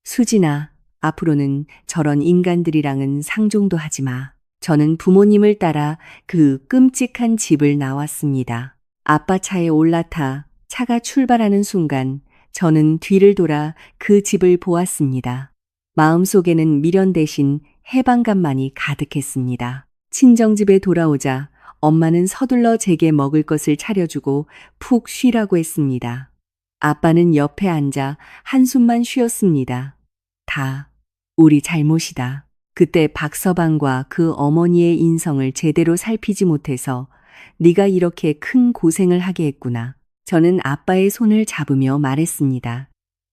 S1: 수진아, 앞으로는 저런 인간들이랑은 상종도 하지 마. 저는 부모님을 따라 그 끔찍한 집을 나왔습니다. 아빠 차에 올라타 차가 출발하는 순간 저는 뒤를 돌아 그 집을 보았습니다. 마음속에는 미련 대신 해방감만이 가득했습니다. 친정집에 돌아오자 엄마는 서둘러 제게 먹을 것을 차려주고 푹 쉬라고 했습니다. 아빠는 옆에 앉아 한숨만 쉬었습니다. 다 우리 잘못이다. 그때 박서방과 그 어머니의 인성을 제대로 살피지 못해서 네가 이렇게 큰 고생을 하게 했구나. 저는 아빠의 손을 잡으며 말했습니다.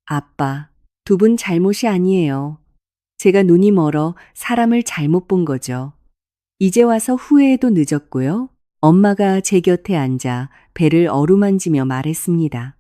S1: 아빠, 두 분 잘못이 아니에요. 제가 눈이 멀어 사람을 잘못 본 거죠. 이제 와서 후회해도 늦었고요. 엄마가 제 곁에 앉아 배를 어루만지며 말했습니다.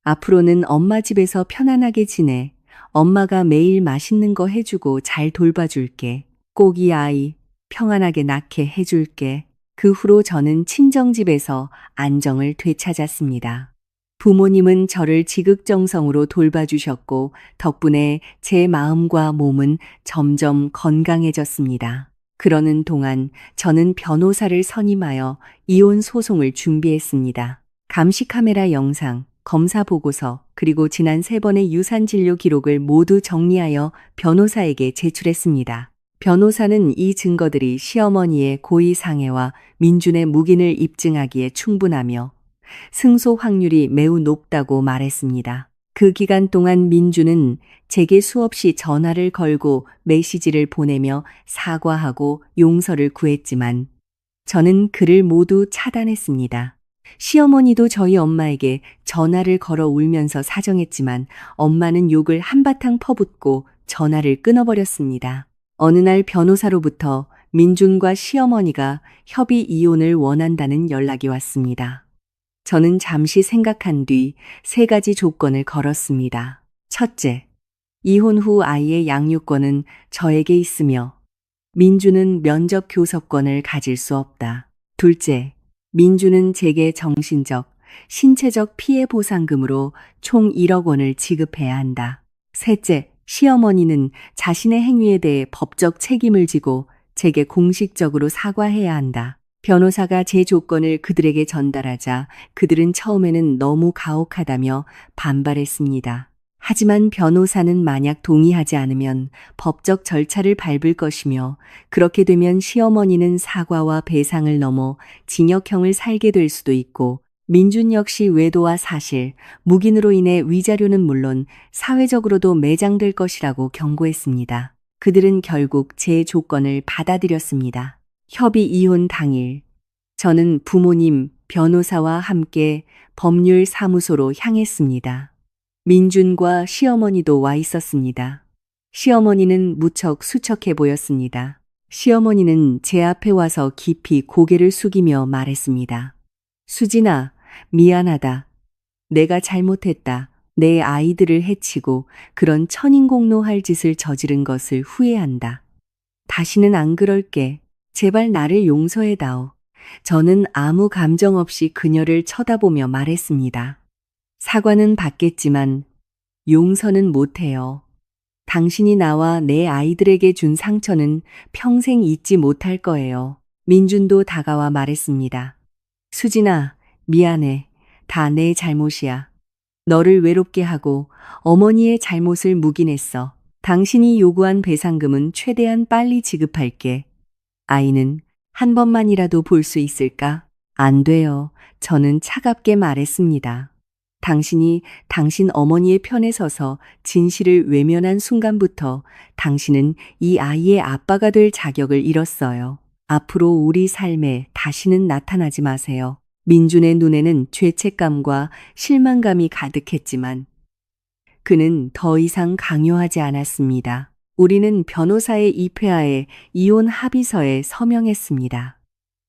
S1: 앞으로는 엄마 집에서 편안하게 지내. 엄마가 매일 맛있는 거 해주고 잘 돌봐줄게. 꼭 이 아이 평안하게 낳게 해줄게. 그 후로 저는 친정집에서 안정을 되찾았습니다. 부모님은 저를 지극정성으로 돌봐주셨고 덕분에 제 마음과 몸은 점점 건강해졌습니다. 그러는 동안 저는 변호사를 선임하여 이혼 소송을 준비했습니다. 감시 카메라 영상, 검사 보고서, 그리고 지난 3번의 유산 진료 기록을 모두 정리하여 변호사에게 제출했습니다. 변호사는 이 증거들이 시어머니의 고의 상해와 민준의 묵인을 입증하기에 충분하며 승소 확률이 매우 높다고 말했습니다. 그 기간 동안 민준은 제게 수없이 전화를 걸고 메시지를 보내며 사과하고 용서를 구했지만 저는 그를 모두 차단했습니다. 시어머니도 저희 엄마에게 전화를 걸어 울면서 사정했지만 엄마는 욕을 한바탕 퍼붓고 전화를 끊어버렸습니다. 어느 날 변호사로부터 민준과 시어머니가 협의 이혼을 원한다는 연락이 왔습니다. 저는 잠시 생각한 뒤 3가지 조건을 걸었습니다. 첫째, 이혼 후 아이의 양육권은 저에게 있으며 민주는 면접 교섭권을 가질 수 없다. 둘째, 민주는 제게 정신적, 신체적 피해 보상금으로 총 1억 원을 지급해야 한다. 셋째, 시어머니는 자신의 행위에 대해 법적 책임을 지고 제게 공식적으로 사과해야 한다. 변호사가 제 조건을 그들에게 전달하자 그들은 처음에는 너무 가혹하다며 반발했습니다. 하지만 변호사는 만약 동의하지 않으면 법적 절차를 밟을 것이며 그렇게 되면 시어머니는 사과와 배상을 넘어 징역형을 살게 될 수도 있고 민준 역시 외도와 사실, 묵인으로 인해 위자료는 물론 사회적으로도 매장될 것이라고 경고했습니다. 그들은 결국 제 조건을 받아들였습니다. 협의 이혼 당일, 저는 부모님, 변호사와 함께 법률사무소로 향했습니다. 민준과 시어머니도 와 있었습니다. 시어머니는 무척 수척해 보였습니다. 시어머니는 제 앞에 와서 깊이 고개를 숙이며 말했습니다. 수진아, 미안하다. 내가 잘못했다. 내 아이들을 해치고 그런 천인공노할 짓을 저지른 것을 후회한다. 다시는 안 그럴게. 제발 나를 용서해다오. 저는 아무 감정 없이 그녀를 쳐다보며 말했습니다. 사과는 받겠지만 용서는 못해요. 당신이 나와 내 아이들에게 준 상처는 평생 잊지 못할 거예요. 민준도 다가와 말했습니다. 수진아, 미안해. 다 내 잘못이야. 너를 외롭게 하고 어머니의 잘못을 묵인했어. 당신이 요구한 배상금은 최대한 빨리 지급할게. 아이는 한 번만이라도 볼 수 있을까? 안 돼요. 저는 차갑게 말했습니다. 당신이 당신 어머니의 편에 서서 진실을 외면한 순간부터 당신은 이 아이의 아빠가 될 자격을 잃었어요. 앞으로 우리 삶에 다시는 나타나지 마세요. 민준의 눈에는 죄책감과 실망감이 가득했지만 그는 더 이상 강요하지 않았습니다. 우리는 변호사의 입회하에 이혼 합의서에 서명했습니다.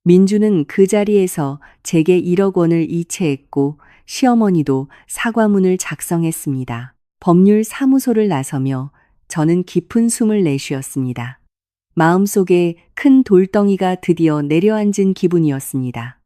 S1: 민주는 그 자리에서 제게 1억 원을 이체했고 시어머니도 사과문을 작성했습니다. 법률 사무소를 나서며 저는 깊은 숨을 내쉬었습니다. 마음속에 큰 돌덩이가 드디어 내려앉은 기분이었습니다.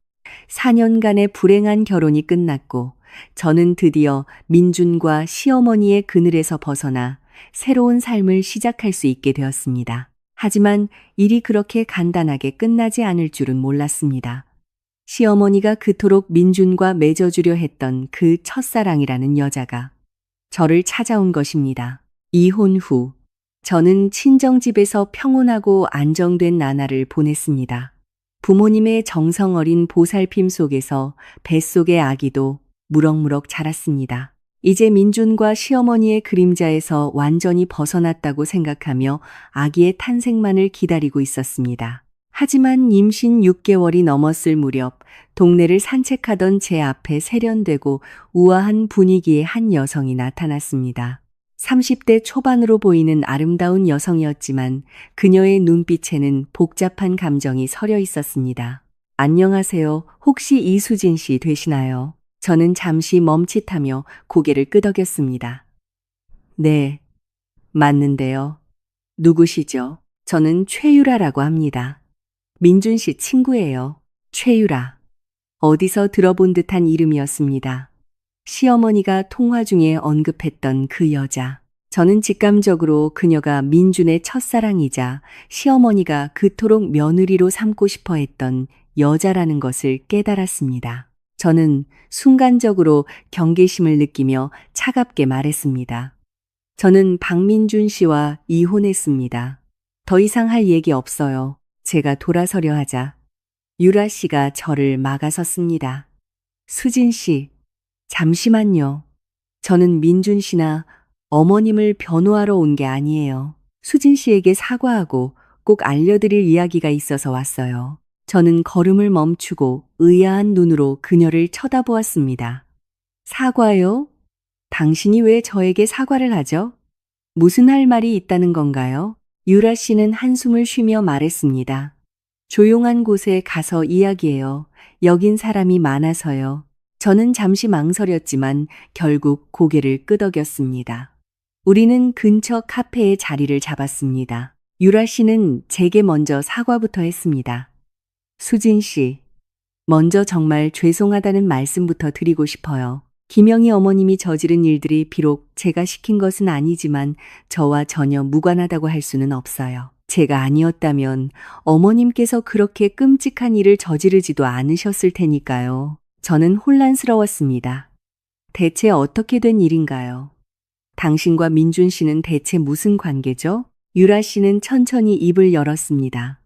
S1: 4년간의 불행한 결혼이 끝났고 저는 드디어 민준과 시어머니의 그늘에서 벗어나 새로운 삶을 시작할 수 있게 되었습니다. 하지만 일이 그렇게 간단하게 끝나지 않을 줄은 몰랐습니다. 시어머니가 그토록 민준과 맺어주려 했던 그 첫사랑이라는 여자가 저를 찾아온 것입니다. 이혼 후 저는 친정집에서 평온하고 안정된 나날을 보냈습니다. 부모님의 정성 어린 보살핌 속에서 뱃속의 아기도 무럭무럭 자랐습니다. 이제 민준과 시어머니의 그림자에서 완전히 벗어났다고 생각하며 아기의 탄생만을 기다리고 있었습니다. 하지만 임신 6개월이 넘었을 무렵 동네를 산책하던 제 앞에 세련되고 우아한 분위기의 한 여성이 나타났습니다. 30대 초반으로 보이는 아름다운 여성이었지만 그녀의 눈빛에는 복잡한 감정이 서려 있었습니다. 안녕하세요. 혹시 이수진 씨 되시나요? 저는 잠시 멈칫하며 고개를 끄덕였습니다. 네, 맞는데요. 누구시죠? 저는 최유라라고 합니다. 민준 씨 친구예요. 최유라. 어디서 들어본 듯한 이름이었습니다. 시어머니가 통화 중에 언급했던 그 여자. 저는 직감적으로 그녀가 민준의 첫사랑이자 시어머니가 그토록 며느리로 삼고 싶어 했던 여자라는 것을 깨달았습니다. 저는 순간적으로 경계심을 느끼며 차갑게 말했습니다. 저는 박민준 씨와 이혼했습니다. 더 이상 할 얘기 없어요. 제가 돌아서려 하자 유라 씨가 저를 막아섰습니다. 수진 씨, 잠시만요. 저는 민준 씨나 어머님을 변호하러 온 게 아니에요. 수진 씨에게 사과하고 꼭 알려드릴 이야기가 있어서 왔어요. 저는 걸음을 멈추고 의아한 눈으로 그녀를 쳐다보았습니다. 사과요? 당신이 왜 저에게 사과를 하죠? 무슨 할 말이 있다는 건가요? 유라 씨는 한숨을 쉬며 말했습니다. 조용한 곳에 가서 이야기해요. 여긴 사람이 많아서요. 저는 잠시 망설였지만 결국 고개를 끄덕였습니다. 우리는 근처 카페에 자리를 잡았습니다. 유라 씨는 제게 먼저 사과부터 했습니다. 수진 씨, 먼저 정말 죄송하다는 말씀부터 드리고 싶어요. 김영희 어머님이 저지른 일들이 비록 제가 시킨 것은 아니지만 저와 전혀 무관하다고 할 수는 없어요. 제가 아니었다면 어머님께서 그렇게 끔찍한 일을 저지르지도 않으셨을 테니까요. 저는 혼란스러웠습니다. 대체 어떻게 된 일인가요? 당신과 민준 씨는 대체 무슨 관계죠? 유라 씨는 천천히 입을 열었습니다.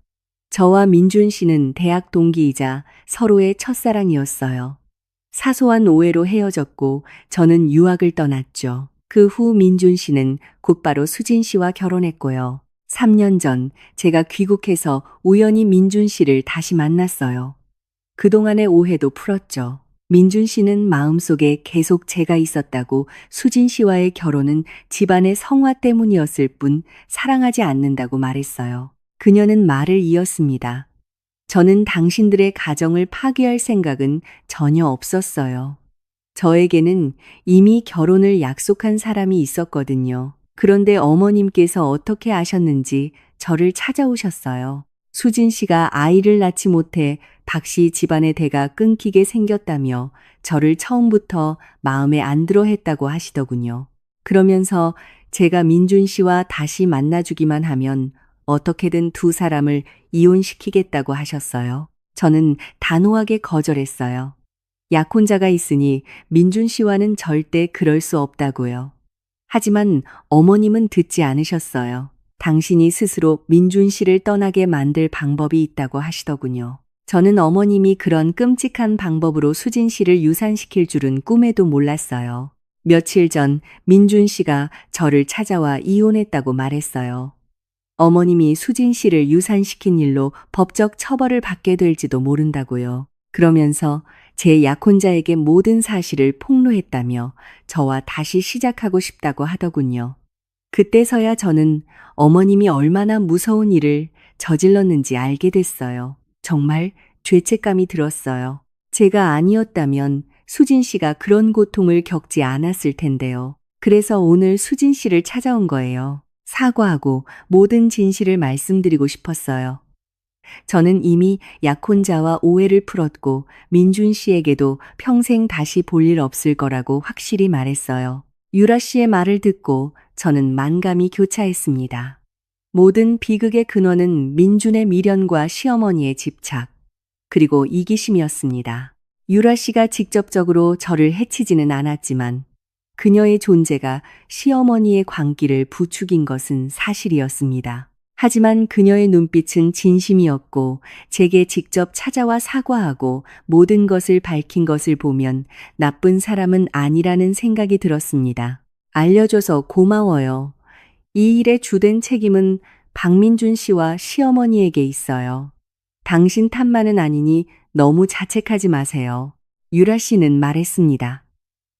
S1: 저와 민준 씨는 대학 동기이자 서로의 첫사랑이었어요. 사소한 오해로 헤어졌고 저는 유학을 떠났죠. 그 후 민준 씨는 곧바로 수진 씨와 결혼했고요. 3년 전 제가 귀국해서 우연히 민준 씨를 다시 만났어요. 그동안의 오해도 풀었죠. 민준 씨는 마음속에 계속 제가 있었다고 수진 씨와의 결혼은 집안의 성화 때문이었을 뿐 사랑하지 않는다고 말했어요. 그녀는 말을 이었습니다. 저는 당신들의 가정을 파괴할 생각은 전혀 없었어요. 저에게는 이미 결혼을 약속한 사람이 있었거든요. 그런데 어머님께서 어떻게 아셨는지 저를 찾아오셨어요. 수진 씨가 아이를 낳지 못해 박 씨 집안의 대가 끊기게 생겼다며 저를 처음부터 마음에 안 들어 했다고 하시더군요. 그러면서 제가 민준 씨와 다시 만나주기만 하면 어떻게든 두 사람을 이혼시키겠다고 하셨어요. 저는 단호하게 거절했어요. 약혼자가 있으니 민준 씨와는 절대 그럴 수 없다고요. 하지만 어머님은 듣지 않으셨어요. 당신이 스스로 민준 씨를 떠나게 만들 방법이 있다고 하시더군요. 저는 어머님이 그런 끔찍한 방법으로 수진 씨를 유산시킬 줄은 꿈에도 몰랐어요. 며칠 전 민준 씨가 저를 찾아와 이혼했다고 말했어요. 어머님이 수진 씨를 유산시킨 일로 법적 처벌을 받게 될지도 모른다고요. 그러면서 제 약혼자에게 모든 사실을 폭로했다며 저와 다시 시작하고 싶다고 하더군요. 그때서야 저는 어머님이 얼마나 무서운 일을 저질렀는지 알게 됐어요. 정말 죄책감이 들었어요. 제가 아니었다면 수진 씨가 그런 고통을 겪지 않았을 텐데요. 그래서 오늘 수진 씨를 찾아온 거예요. 사과하고 모든 진실을 말씀드리고 싶었어요. 저는 이미 약혼자와 오해를 풀었고 민준 씨에게도 평생 다시 볼 일 없을 거라고 확실히 말했어요. 유라 씨의 말을 듣고 저는 만감이 교차했습니다. 모든 비극의 근원은 민준의 미련과 시어머니의 집착, 그리고 이기심이었습니다. 유라 씨가 직접적으로 저를 해치지는 않았지만 그녀의 존재가 시어머니의 광기를 부추긴 것은 사실이었습니다. 하지만 그녀의 눈빛은 진심이었고 제게 직접 찾아와 사과하고 모든 것을 밝힌 것을 보면 나쁜 사람은 아니라는 생각이 들었습니다. 알려줘서 고마워요. 이 일의 주된 책임은 박민준 씨와 시어머니에게 있어요. 당신 탓만은 아니니 너무 자책하지 마세요. 유라 씨는 말했습니다.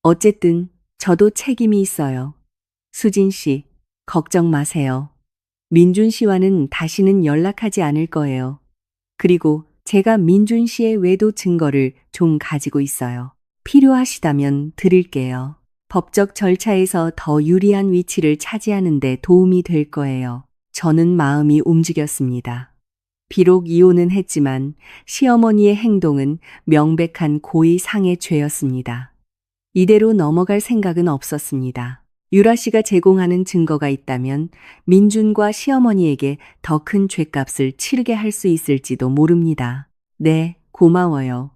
S1: 어쨌든 저도 책임이 있어요. 수진 씨, 걱정 마세요. 민준 씨와는 다시는 연락하지 않을 거예요. 그리고 제가 민준 씨의 외도 증거를 좀 가지고 있어요. 필요하시다면 드릴게요. 법적 절차에서 더 유리한 위치를 차지하는 데 도움이 될 거예요. 저는 마음이 움직였습니다. 비록 이혼은 했지만 시어머니의 행동은 명백한 고의 상해 죄였습니다. 이대로 넘어갈 생각은 없었습니다. 유라 씨가 제공하는 증거가 있다면 민준과 시어머니에게 더 큰 죗값을 치르게 할 수 있을지도 모릅니다. 네, 고마워요.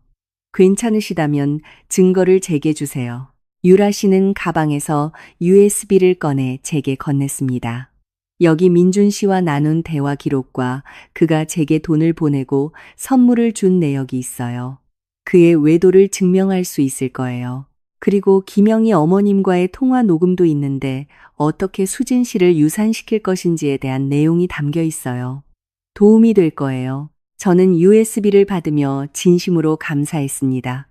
S1: 괜찮으시다면 증거를 제게 주세요. 유라 씨는 가방에서 USB를 꺼내 제게 건넸습니다. 여기 민준 씨와 나눈 대화 기록과 그가 제게 돈을 보내고 선물을 준 내역이 있어요. 그의 외도를 증명할 수 있을 거예요. 그리고 김영희 어머님과의 통화 녹음도 있는데 어떻게 수진 씨를 유산시킬 것인지에 대한 내용이 담겨 있어요. 도움이 될 거예요. 저는 USB를 받으며 진심으로 감사했습니다.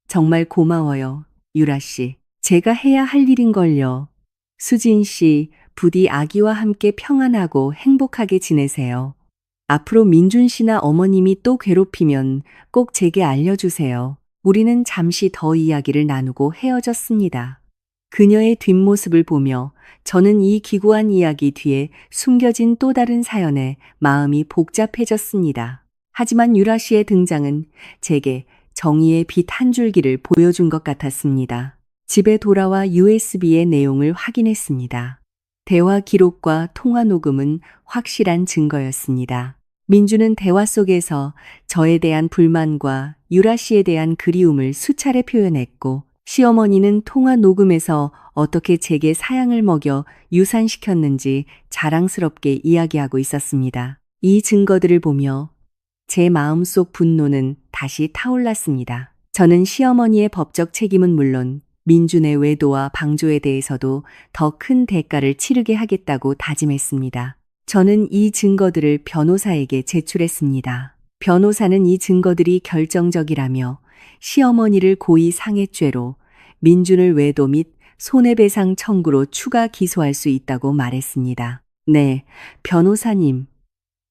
S1: 정말 고마워요, 유라 씨. 제가 해야 할 일인걸요. 수진 씨, 부디 아기와 함께 평안하고 행복하게 지내세요. 앞으로 민준 씨나 어머님이 또 괴롭히면 꼭 제게 알려주세요. 우리는 잠시 더 이야기를 나누고 헤어졌습니다. 그녀의 뒷모습을 보며 저는 이 기구한 이야기 뒤에 숨겨진 또 다른 사연에 마음이 복잡해졌습니다. 하지만 유라 씨의 등장은 제게 정의의 빛 한 줄기를 보여준 것 같았습니다. 집에 돌아와 USB의 내용을 확인했습니다. 대화 기록과 통화 녹음은 확실한 증거였습니다. 민주는 대화 속에서 저에 대한 불만과 유라 씨에 대한 그리움을 수차례 표현했고, 시어머니는 통화 녹음에서 어떻게 제게 사양을 먹여 유산시켰는지 자랑스럽게 이야기하고 있었습니다. 이 증거들을 보며 제 마음속 분노는 다시 타올랐습니다. 저는 시어머니의 법적 책임은 물론 민준의 외도와 방조에 대해서도 더 큰 대가를 치르게 하겠다고 다짐했습니다. 저는 이 증거들을 변호사에게 제출했습니다. 변호사는 이 증거들이 결정적이라며 시어머니를 고의 상해죄로, 민준을 외도 및 손해배상 청구로 추가 기소할 수 있다고 말했습니다. 네, 변호사님.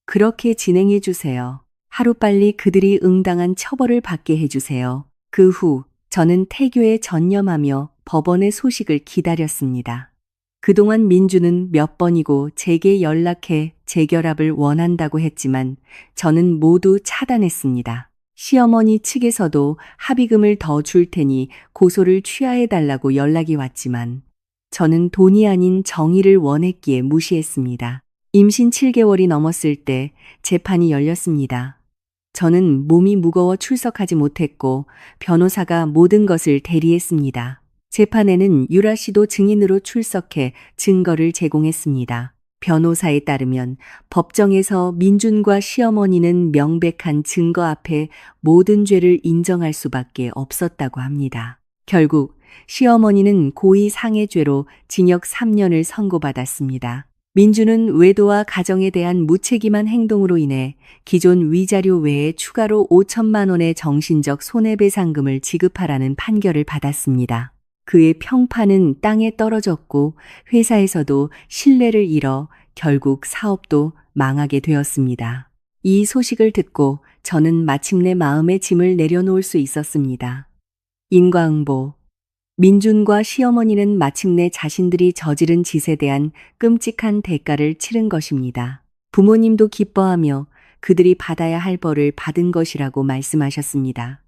S1: 그렇게 진행해 주세요. 하루빨리 그들이 응당한 처벌을 받게 해주세요. 그 후 저는 태교에 전념하며 법원의 소식을 기다렸습니다. 그동안 민주는 몇 번이고 제게 연락해 재결합을 원한다고 했지만 저는 모두 차단했습니다. 시어머니 측에서도 합의금을 더 줄 테니 고소를 취하해달라고 연락이 왔지만 저는 돈이 아닌 정의를 원했기에 무시했습니다. 임신 7개월이 넘었을 때 재판이 열렸습니다. 저는 몸이 무거워 출석하지 못했고 변호사가 모든 것을 대리했습니다. 재판에는 유라 씨도 증인으로 출석해 증거를 제공했습니다. 변호사에 따르면 법정에서 민준과 시어머니는 명백한 증거 앞에 모든 죄를 인정할 수밖에 없었다고 합니다. 결국 시어머니는 고의 상해죄로 징역 3년을 선고받았습니다. 민준은 외도와 가정에 대한 무책임한 행동으로 인해 기존 위자료 외에 추가로 5천만 원의 정신적 손해배상금을 지급하라는 판결을 받았습니다. 그의 평판은 땅에 떨어졌고 회사에서도 신뢰를 잃어 결국 사업도 망하게 되었습니다. 이 소식을 듣고 저는 마침내 마음의 짐을 내려놓을 수 있었습니다. 인과응보. 민준과 시어머니는 마침내 자신들이 저지른 짓에 대한 끔찍한 대가를 치른 것입니다. 부모님도 기뻐하며 그들이 받아야 할 벌을 받은 것이라고 말씀하셨습니다.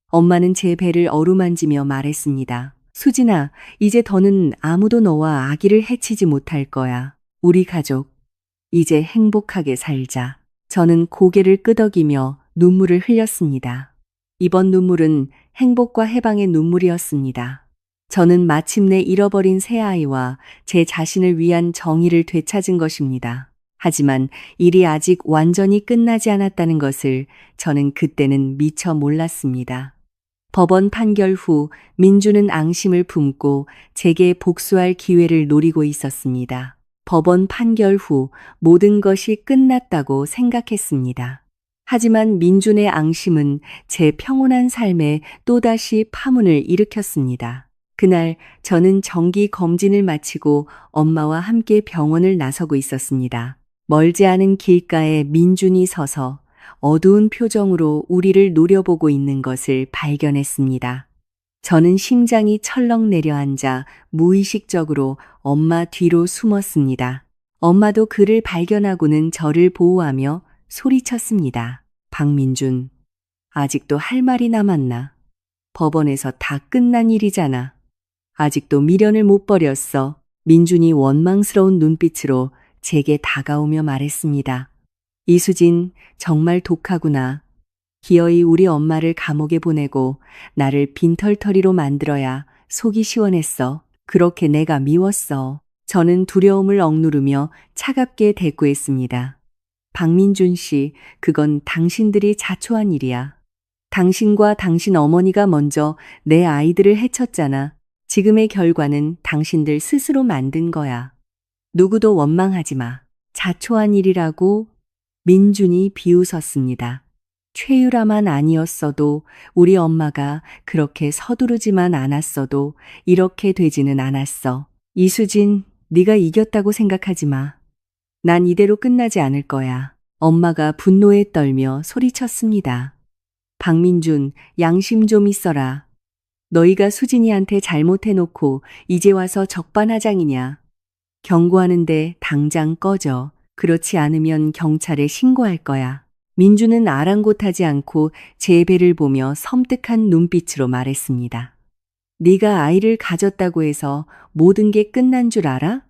S1: 엄마는 제 배를 어루만지며 말했습니다. 수진아, 이제 더는 아무도 너와 아기를 해치지 못할 거야. 우리 가족, 이제 행복하게 살자. 저는 고개를 끄덕이며 눈물을 흘렸습니다. 이번 눈물은 행복과 해방의 눈물이었습니다. 저는 마침내 잃어버린 새아이와 제 자신을 위한 정의를 되찾은 것입니다. 하지만 일이 아직 완전히 끝나지 않았다는 것을 저는 그때는 미처 몰랐습니다. 법원 판결 후 민주는 앙심을 품고 제게 복수할 기회를 노리고 있었습니다. 법원 판결 후 모든 것이 끝났다고 생각했습니다. 하지만 민준의 앙심은 제 평온한 삶에 또다시 파문을 일으켰습니다. 그날 저는 정기 검진을 마치고 엄마와 함께 병원을 나서고 있었습니다. 멀지 않은 길가에 민준이 서서 어두운 표정으로 우리를 노려보고 있는 것을 발견했습니다. 저는 심장이 철렁 내려앉아 무의식적으로 엄마 뒤로 숨었습니다. 엄마도 그를 발견하고는 저를 보호하며 소리쳤습니다. 박민준, 아직도 할 말이 남았나? 법원에서 다 끝난 일이잖아. 아직도 미련을 못 버렸어. 민준이 원망스러운 눈빛으로 제게 다가오며 말했습니다. 이수진, 정말 독하구나. 기어이 우리 엄마를 감옥에 보내고 나를 빈털터리로 만들어야 속이 시원했어. 그렇게 내가 미웠어. 저는 두려움을 억누르며 차갑게 대꾸했습니다. 박민준 씨, 그건 당신들이 자초한 일이야. 당신과 당신 어머니가 먼저 내 아이들을 해쳤잖아. 지금의 결과는 당신들 스스로 만든 거야. 누구도 원망하지 마. 자초한 일이라고. 민준이 비웃었습니다. 최유라만 아니었어도, 우리 엄마가 그렇게 서두르지만 않았어도 이렇게 되지는 않았어. 이수진, 네가 이겼다고 생각하지 마. 난 이대로 끝나지 않을 거야. 엄마가 분노에 떨며 소리쳤습니다. 박민준, 양심 좀 있어라. 너희가 수진이한테 잘못해놓고 이제 와서 적반하장이냐. 경고하는데 당장 꺼져. 그렇지 않으면 경찰에 신고할 거야. 민주는 아랑곳하지 않고 제 배를 보며 섬뜩한 눈빛으로 말했습니다. 네가 아이를 가졌다고 해서 모든 게 끝난 줄 알아?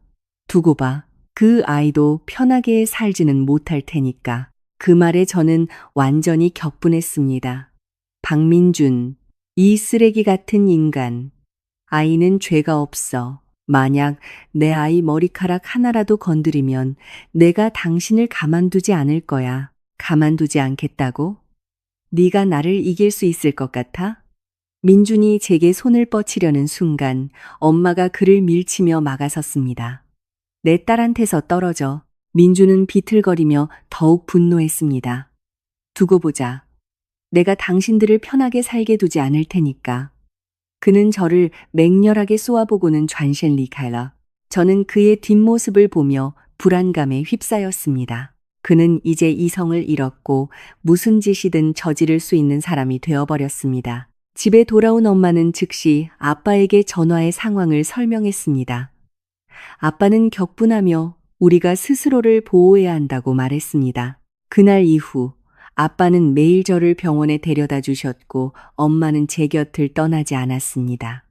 S1: 두고 봐. 그 아이도 편하게 살지는 못할 테니까. 그 말에 저는 완전히 격분했습니다. 박민준, 이 쓰레기 같은 인간. 아이는 죄가 없어. 만약 내 아이 머리카락 하나라도 건드리면 내가 당신을 가만두지 않을 거야. 가만두지 않겠다고? 네가 나를 이길 수 있을 것 같아? 민준이 제게 손을 뻗치려는 순간 엄마가 그를 밀치며 막아섰습니다. 내 딸한테서 떨어져. 민준은 비틀거리며 더욱 분노했습니다. 두고 보자. 내가 당신들을 편하게 살게 두지 않을 테니까. 그는 저를 맹렬하게 쏘아보고는 좌셴리카라. 저는 그의 뒷모습을 보며 불안감에 휩싸였습니다. 그는 이제 이성을 잃었고 무슨 짓이든 저지를 수 있는 사람이 되어버렸습니다. 집에 돌아온 엄마는 즉시 아빠에게 전화해 상황을 설명했습니다. 아빠는 격분하며 우리가 스스로를 보호해야 한다고 말했습니다. 그날 이후 아빠는 매일 저를 병원에 데려다 주셨고 엄마는 제 곁을 떠나지 않았습니다.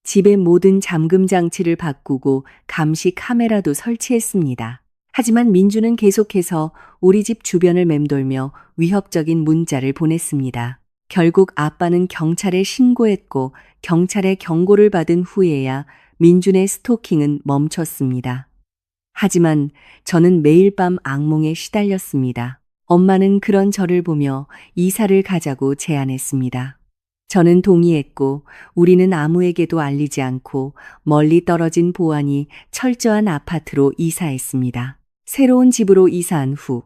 S1: 집의 모든 잠금 장치를 바꾸고 감시 카메라도 설치했습니다. 하지만 민주는 계속해서 우리 집 주변을 맴돌며 위협적인 문자를 보냈습니다. 결국 아빠는 경찰에 신고했고 경찰의 경고를 받은 후에야 민준의 스토킹은 멈췄습니다. 하지만 저는 매일 밤 악몽에 시달렸습니다. 엄마는 그런 저를 보며 이사를 가자고 제안했습니다. 저는 동의했고 우리는 아무에게도 알리지 않고 멀리 떨어진 보안이 철저한 아파트로 이사했습니다. 새로운 집으로 이사한 후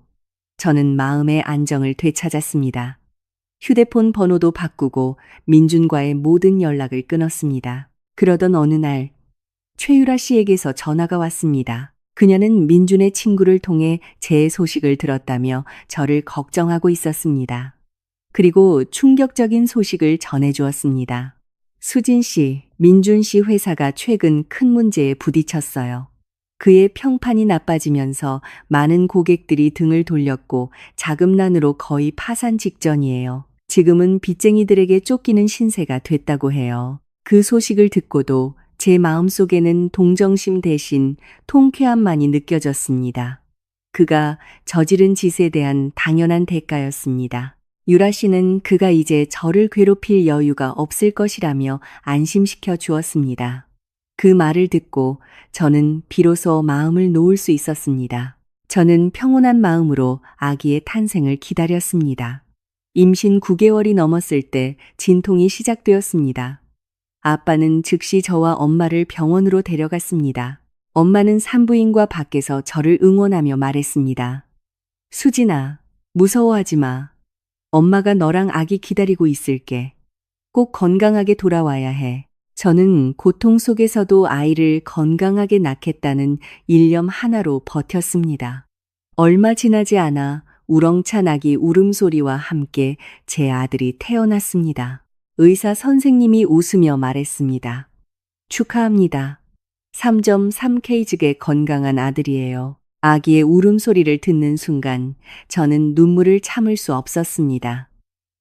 S1: 저는 마음의 안정을 되찾았습니다. 휴대폰 번호도 바꾸고 민준과의 모든 연락을 끊었습니다. 그러던 어느 날 최유라 씨에게서 전화가 왔습니다. 그녀는 민준의 친구를 통해 제 소식을 들었다며 저를 걱정하고 있었습니다. 그리고 충격적인 소식을 전해주었습니다. 수진 씨, 민준 씨 회사가 최근 큰 문제에 부딪혔어요. 그의 평판이 나빠지면서 많은 고객들이 등을 돌렸고 자금난으로 거의 파산 직전이에요. 지금은 빚쟁이들에게 쫓기는 신세가 됐다고 해요. 그 소식을 듣고도 제 마음속에는 동정심 대신 통쾌함만이 느껴졌습니다. 그가 저지른 짓에 대한 당연한 대가였습니다. 유라 씨는 그가 이제 저를 괴롭힐 여유가 없을 것이라며 안심시켜 주었습니다. 그 말을 듣고 저는 비로소 마음을 놓을 수 있었습니다. 저는 평온한 마음으로 아기의 탄생을 기다렸습니다. 임신 9개월이 넘었을 때 진통이 시작되었습니다. 아빠는 즉시 저와 엄마를 병원으로 데려갔습니다. 엄마는 산부인과 밖에서 저를 응원하며 말했습니다. 수진아, 무서워하지 마. 엄마가 너랑 아기 기다리고 있을게. 꼭 건강하게 돌아와야 해. 저는 고통 속에서도 아이를 건강하게 낳겠다는 일념 하나로 버텼습니다. 얼마 지나지 않아 우렁찬 아기 울음소리와 함께 제 아들이 태어났습니다. 의사 선생님이 웃으며 말했습니다. 축하합니다. 3.3kg의 건강한 아들이에요. 아기의 울음소리를 듣는 순간 저는 눈물을 참을 수 없었습니다.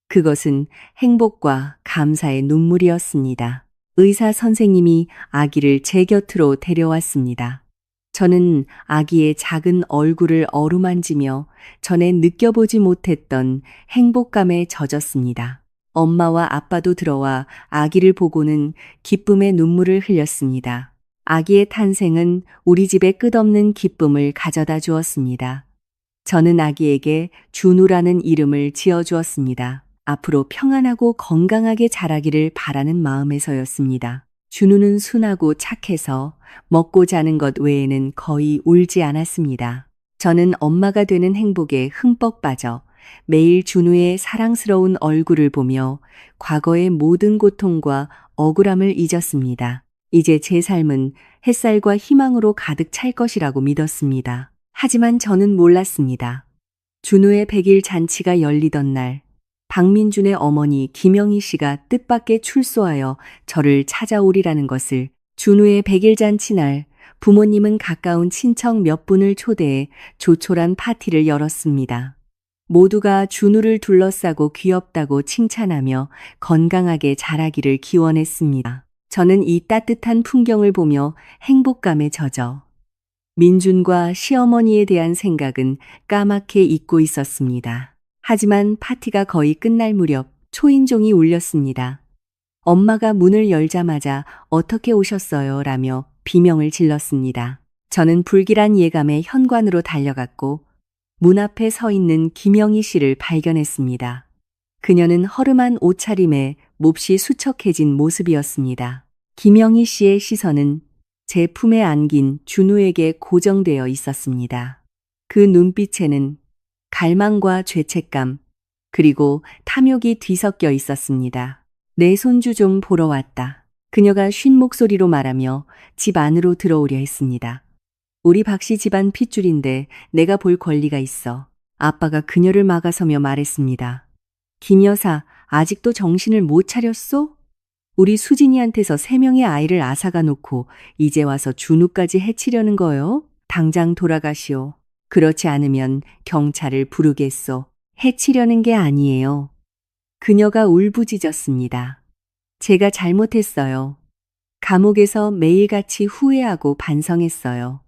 S1: 그것은 행복과 감사의 눈물이었습니다. 의사 선생님이 아기를 제 곁으로 데려왔습니다. 저는 아기의 작은 얼굴을 어루만지며 전에 느껴보지 못했던 행복감에 젖었습니다. 엄마와 아빠도 들어와 아기를 보고는 기쁨의 눈물을 흘렸습니다. 아기의 탄생은 우리 집에 끝없는 기쁨을 가져다 주었습니다. 저는 아기에게 준우라는 이름을 지어주었습니다. 앞으로 평안하고 건강하게 자라기를 바라는 마음에서였습니다. 준우는 순하고 착해서 먹고 자는 것 외에는 거의 울지 않았습니다. 저는 엄마가 되는 행복에 흠뻑 빠져 매일 준우의 사랑스러운 얼굴을 보며 과거의 모든 고통과 억울함을 잊었습니다. 이제 제 삶은 햇살과 희망으로 가득 찰 것이라고 믿었습니다. 하지만 저는 몰랐습니다. 준우의 100일 잔치가 열리던 날, 박민준의 어머니 김영희 씨가 뜻밖의 출소하여 저를 찾아오리라는 것을. 준우의 100일 잔치 날, 부모님은 가까운 친척 몇 분을 초대해 조촐한 파티를 열었습니다. 모두가 준우를 둘러싸고 귀엽다고 칭찬하며 건강하게 자라기를 기원했습니다. 저는 이 따뜻한 풍경을 보며 행복감에 젖어 민준과 시어머니에 대한 생각은 까맣게 잊고 있었습니다. 하지만 파티가 거의 끝날 무렵 초인종이 울렸습니다. 엄마가 문을 열자마자 "어떻게 오셨어요?" 라며 비명을 질렀습니다. 저는 불길한 예감에 현관으로 달려갔고 문 앞에 서 있는 김영희 씨를 발견했습니다. 그녀는 허름한 옷차림에 몹시 수척해진 모습이었습니다. 김영희 씨의 시선은 제 품에 안긴 준우에게 고정되어 있었습니다. 그 눈빛에는 갈망과 죄책감, 그리고 탐욕이 뒤섞여 있었습니다. "내 손주 좀 보러 왔다." 그녀가 쉰 목소리로 말하며 집 안으로 들어오려 했습니다. "우리 박씨 집안 핏줄인데 내가 볼 권리가 있어." 아빠가 그녀를 막아서며 말했습니다. "김 여사, 아직도 정신을 못 차렸소? 우리 수진이한테서 3명의 아이를 앗아가 놓고 이제 와서 준우까지 해치려는 거요? 당장 돌아가시오. 그렇지 않으면 경찰을 부르겠소." 해치려는 게 아니에요. 그녀가 울부짖었습니다. "제가 잘못했어요. 감옥에서 매일같이 후회하고 반성했어요.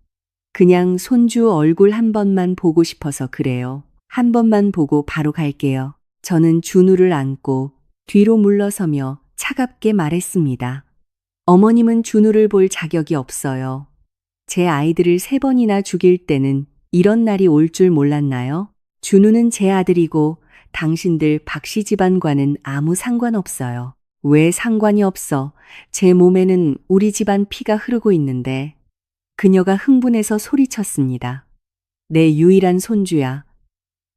S1: 그냥 손주 얼굴 한 번만 보고 싶어서 그래요. 한 번만 보고 바로 갈게요." 저는 준우를 안고 뒤로 물러서며 차갑게 말했습니다. "어머님은 준우를 볼 자격이 없어요. 제 아이들을 3번이나 죽일 때는 이런 날이 올 줄 몰랐나요? 준우는 제 아들이고 당신들 박씨 집안과는 아무 상관없어요." "왜 상관이 없어? 제 몸에는 우리 집안 피가 흐르고 있는데." 그녀가 흥분해서 소리쳤습니다. "내 유일한 손주야.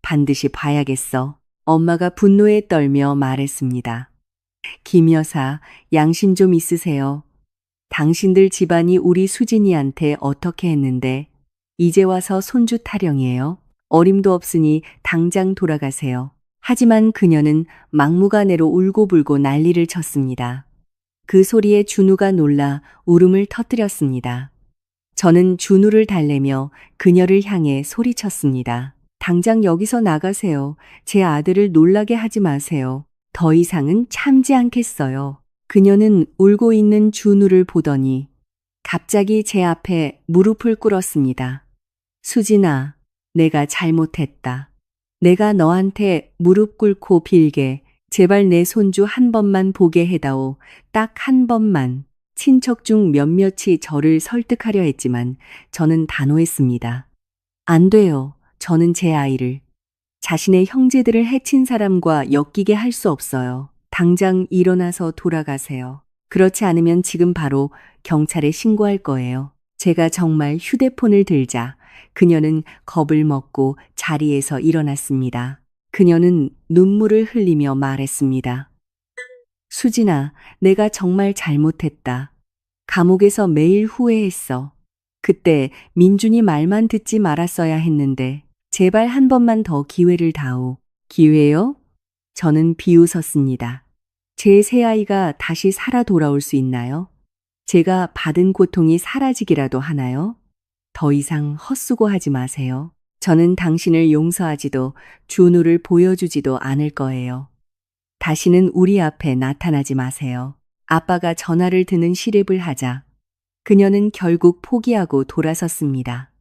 S1: 반드시 봐야겠어." 엄마가 분노에 떨며 말했습니다. "김 여사, 양심 좀 있으세요. 당신들 집안이 우리 수진이한테 어떻게 했는데 이제 와서 손주 타령이에요? 어림도 없으니 당장 돌아가세요." 하지만 그녀는 막무가내로 울고불고 난리를 쳤습니다. 그 소리에 준우가 놀라 울음을 터뜨렸습니다. 저는 준우를 달래며 그녀를 향해 소리쳤습니다. "당장 여기서 나가세요. 제 아들을 놀라게 하지 마세요. 더 이상은 참지 않겠어요." 그녀는 울고 있는 준우를 보더니 갑자기 제 앞에 무릎을 꿇었습니다. "수진아, 내가 잘못했다. 내가 너한테 무릎 꿇고 빌게. 제발 내 손주 한 번만 보게 해다오. 딱 한 번만." 친척 중 몇몇이 저를 설득하려 했지만 저는 단호했습니다. "안 돼요. 저는 제 아이를 자신의 형제들을 해친 사람과 엮이게 할 수 없어요. 당장 일어나서 돌아가세요. 그렇지 않으면 지금 바로 경찰에 신고할 거예요." 제가 정말 휴대폰을 들자 그녀는 겁을 먹고 자리에서 일어났습니다. 그녀는 눈물을 흘리며 말했습니다. "수진아, 내가 정말 잘못했다. 감옥에서 매일 후회했어. 그때 민준이 말만 듣지 말았어야 했는데 제발 한 번만 더 기회를 다오." "기회요?" 저는 비웃었습니다. "제 새아이가 다시 살아 돌아올 수 있나요? 제가 받은 고통이 사라지기라도 하나요? 더 이상 헛수고하지 마세요. 저는 당신을 용서하지도 준우를 보여주지도 않을 거예요. 다시는 우리 앞에 나타나지 마세요." 아빠가 전화를 드는 시랩을 하자 그녀는 결국 포기하고 돌아섰습니다.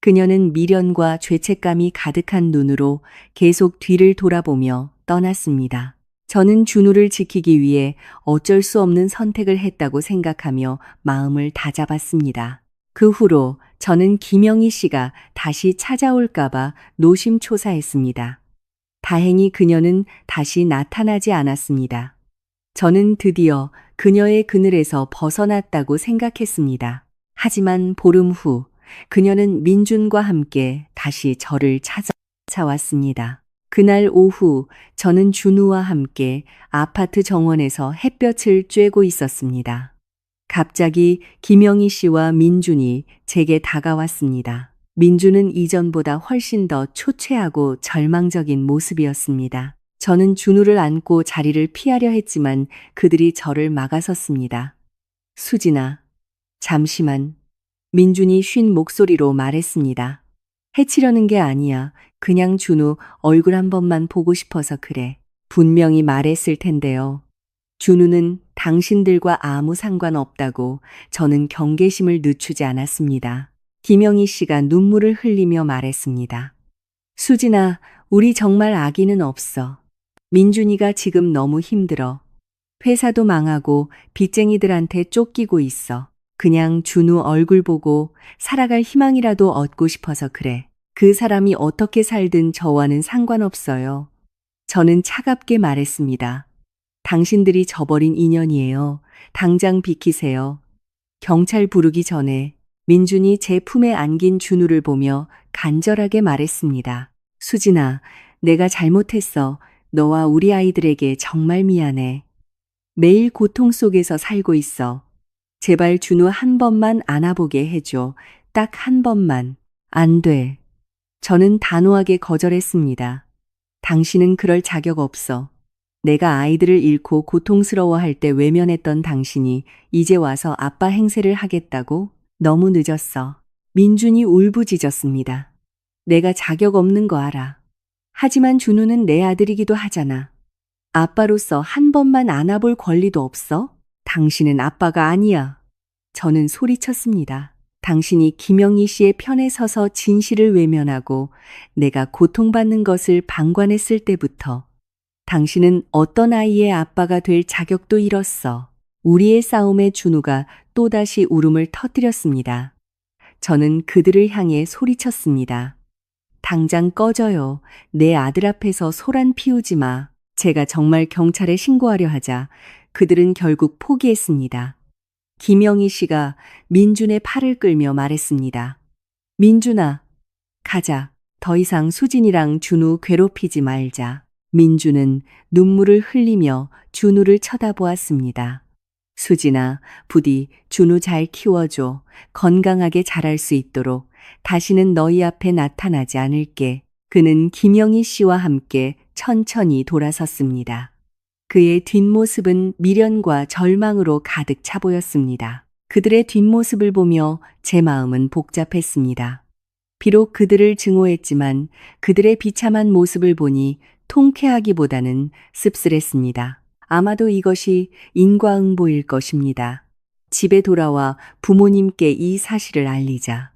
S1: 그녀는 미련과 죄책감이 가득한 눈으로 계속 뒤를 돌아보며 떠났습니다. 저는 준우를 지키기 위해 어쩔 수 없는 선택을 했다고 생각하며 마음을 다잡았습니다. 그 후로 저는 김영희 씨가 다시 찾아올까봐 노심초사했습니다. 다행히 그녀는 다시 나타나지 않았습니다. 저는 드디어 그녀의 그늘에서 벗어났다고 생각했습니다. 하지만 보름 후 그녀는 민준과 함께 다시 저를 찾아왔습니다. 그날 오후 저는 준우와 함께 아파트 정원에서 햇볕을 쬐고 있었습니다. 갑자기 김영희 씨와 민준이 제게 다가왔습니다. 민준은 이전보다 훨씬 더 초췌하고 절망적인 모습이었습니다. 저는 준우를 안고 자리를 피하려 했지만 그들이 저를 막아섰습니다. 수진아, 잠시만. 민준이 쉰 목소리로 말했습니다. 해치려는 게 아니야. 그냥 준우 얼굴 한 번만 보고 싶어서 그래. 분명히 말했을 텐데요. 준우는 당신들과 아무 상관없다고. 저는 경계심을 늦추지 않았습니다. 김영희 씨가 눈물을 흘리며 말했습니다. 수진아, 우리 정말 아기는 없어. 민준이가 지금 너무 힘들어. 회사도 망하고 빚쟁이들한테 쫓기고 있어. 그냥 준우 얼굴 보고 살아갈 희망이라도 얻고 싶어서 그래. 그 사람이 어떻게 살든 저와는 상관없어요. 저는 차갑게 말했습니다. 당신들이 저버린 인연이에요. 당장 비키세요. 경찰 부르기 전에 민준이 제 품에 안긴 준우를 보며 간절하게 말했습니다. 수진아, 내가 잘못했어. 너와 우리 아이들에게 정말 미안해. 매일 고통 속에서 살고 있어. 제발 준우 한 번만 안아보게 해줘. 딱 한 번만. 안 돼. 저는 단호하게 거절했습니다. 당신은 그럴 자격 없어. 내가 아이들을 잃고 고통스러워할 때 외면했던 당신이 이제 와서 아빠 행세를 하겠다고? 너무 늦었어. 민준이 울부짖었습니다. 내가 자격 없는 거 알아. 하지만 준우는 내 아들이기도 하잖아. 아빠로서 한 번만 안아볼 권리도 없어? 당신은 아빠가 아니야. 저는 소리쳤습니다. 당신이 김영희 씨의 편에 서서 진실을 외면하고 내가 고통받는 것을 방관했을 때부터 당신은 어떤 아이의 아빠가 될 자격도 잃었어. 우리의 싸움에 준우가 또다시 울음을 터뜨렸습니다. 저는 그들을 향해 소리쳤습니다. 당장 꺼져요. 내 아들 앞에서 소란 피우지 마. 제가 정말 경찰에 신고하려 하자 그들은 결국 포기했습니다. 김영희 씨가 민준의 팔을 끌며 말했습니다. 민준아, 가자. 더 이상 수진이랑 준우 괴롭히지 말자. 민준은 눈물을 흘리며 준우를 쳐다보았습니다. 수진아, 부디 준우 잘 키워줘. 건강하게 자랄 수 있도록 다시는 너희 앞에 나타나지 않을게. 그는 김영희 씨와 함께 천천히 돌아섰습니다. 그의 뒷모습은 미련과 절망으로 가득 차 보였습니다. 그들의 뒷모습을 보며 제 마음은 복잡했습니다. 비록 그들을 증오했지만 그들의 비참한 모습을 보니 통쾌하기보다는 씁쓸했습니다. 아마도 이것이 인과응보일 것입니다. 집에 돌아와 부모님께 이 사실을 알리자.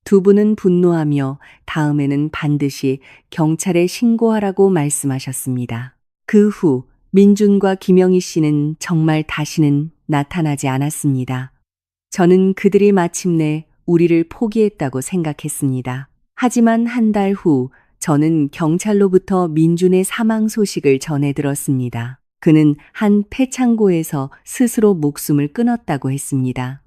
S1: 두 분은 분노하며 다음에는 반드시 경찰에 신고하라고 말씀하셨습니다. 그 후 민준과 김영희 씨는 정말 다시는 나타나지 않았습니다. 저는 그들이 마침내 우리를 포기했다고 생각했습니다. 하지만 한 달 후 저는 경찰로부터 민준의 사망 소식을 전해 들었습니다. 그는 한 폐창고에서 스스로 목숨을 끊었다고 했습니다.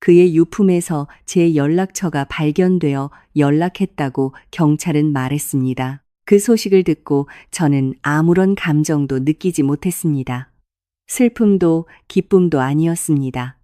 S1: 그의 유품에서 제 연락처가 발견되어 연락했다고 경찰은 말했습니다. 그 소식을 듣고 저는 아무런 감정도 느끼지 못했습니다. 슬픔도 기쁨도 아니었습니다.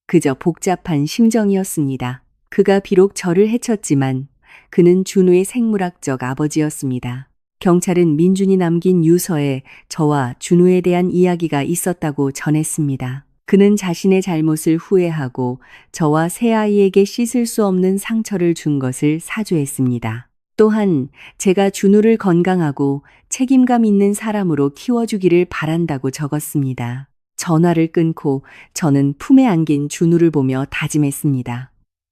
S1: 그저 복잡한 심정이었습니다. 그가 비록 저를 해쳤지만 그는 준우의 생물학적 아버지였습니다. 경찰은 민준이 남긴 유서에 저와 준우에 대한 이야기가 있었다고 전했습니다. 그는 자신의 잘못을 후회하고 저와 새아이에게 씻을 수 없는 상처를 준 것을 사죄했습니다. 또한 제가 준우를 건강하고 책임감 있는 사람으로 키워주기를 바란다고 적었습니다. 전화를 끊고 저는 품에 안긴 준우를 보며 다짐했습니다.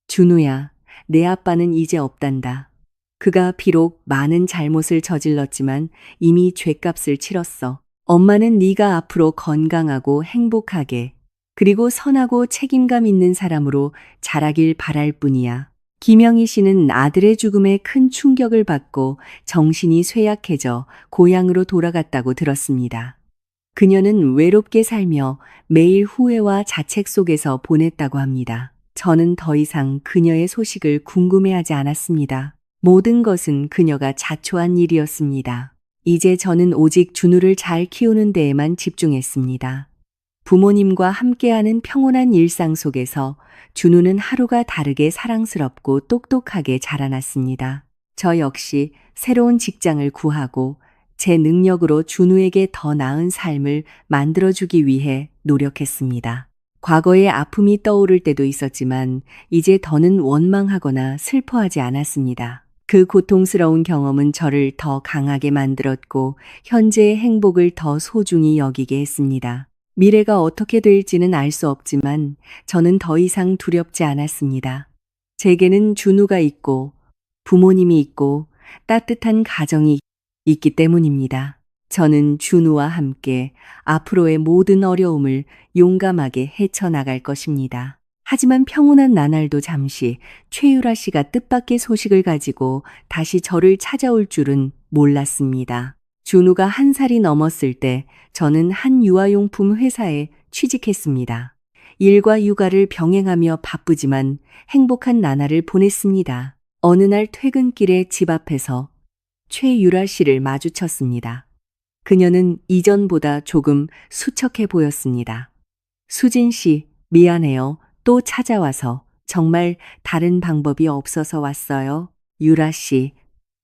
S1: 준우야, 내 아빠는 이제 없단다. 그가 비록 많은 잘못을 저질렀지만 이미 죗값을 치렀어. 엄마는 네가 앞으로 건강하고 행복하게 그리고 선하고 책임감 있는 사람으로 자라길 바랄 뿐이야. 김영희 씨는 아들의 죽음에 큰 충격을 받고 정신이 쇠약해져 고향으로 돌아갔다고 들었습니다. 그녀는 외롭게 살며 매일 후회와 자책 속에서 보냈다고 합니다. 저는 더 이상 그녀의 소식을 궁금해하지 않았습니다. 모든 것은 그녀가 자초한 일이었습니다. 이제 저는 오직 준우를 잘 키우는 데에만 집중했습니다. 부모님과 함께하는 평온한 일상 속에서 준우는 하루가 다르게 사랑스럽고 똑똑하게 자라났습니다. 저 역시 새로운 직장을 구하고 제 능력으로 준우에게 더 나은 삶을 만들어주기 위해 노력했습니다. 과거의 아픔이 떠오를 때도 있었지만 이제 더는 원망하거나 슬퍼하지 않았습니다. 그 고통스러운 경험은 저를 더 강하게 만들었고 현재의 행복을 더 소중히 여기게 했습니다. 미래가 어떻게 될지는 알 수 없지만 저는 더 이상 두렵지 않았습니다. 제게는 준우가 있고 부모님이 있고 따뜻한 가정이 있기 때문입니다. 저는 준우와 함께 앞으로의 모든 어려움을 용감하게 헤쳐나갈 것입니다. 하지만 평온한 나날도 잠시 최유라 씨가 뜻밖의 소식을 가지고 다시 저를 찾아올 줄은 몰랐습니다. 준우가 1살이 넘었을 때 저는 한 유아용품 회사에 취직했습니다. 일과 육아를 병행하며 바쁘지만 행복한 나날을 보냈습니다. 어느 날 퇴근길에 집 앞에서 최유라 씨를 마주쳤습니다. 그녀는 이전보다 조금 수척해 보였습니다. 수진 씨, 미안해요. 또 찾아와서 정말 다른 방법이 없어서 왔어요. 유라 씨,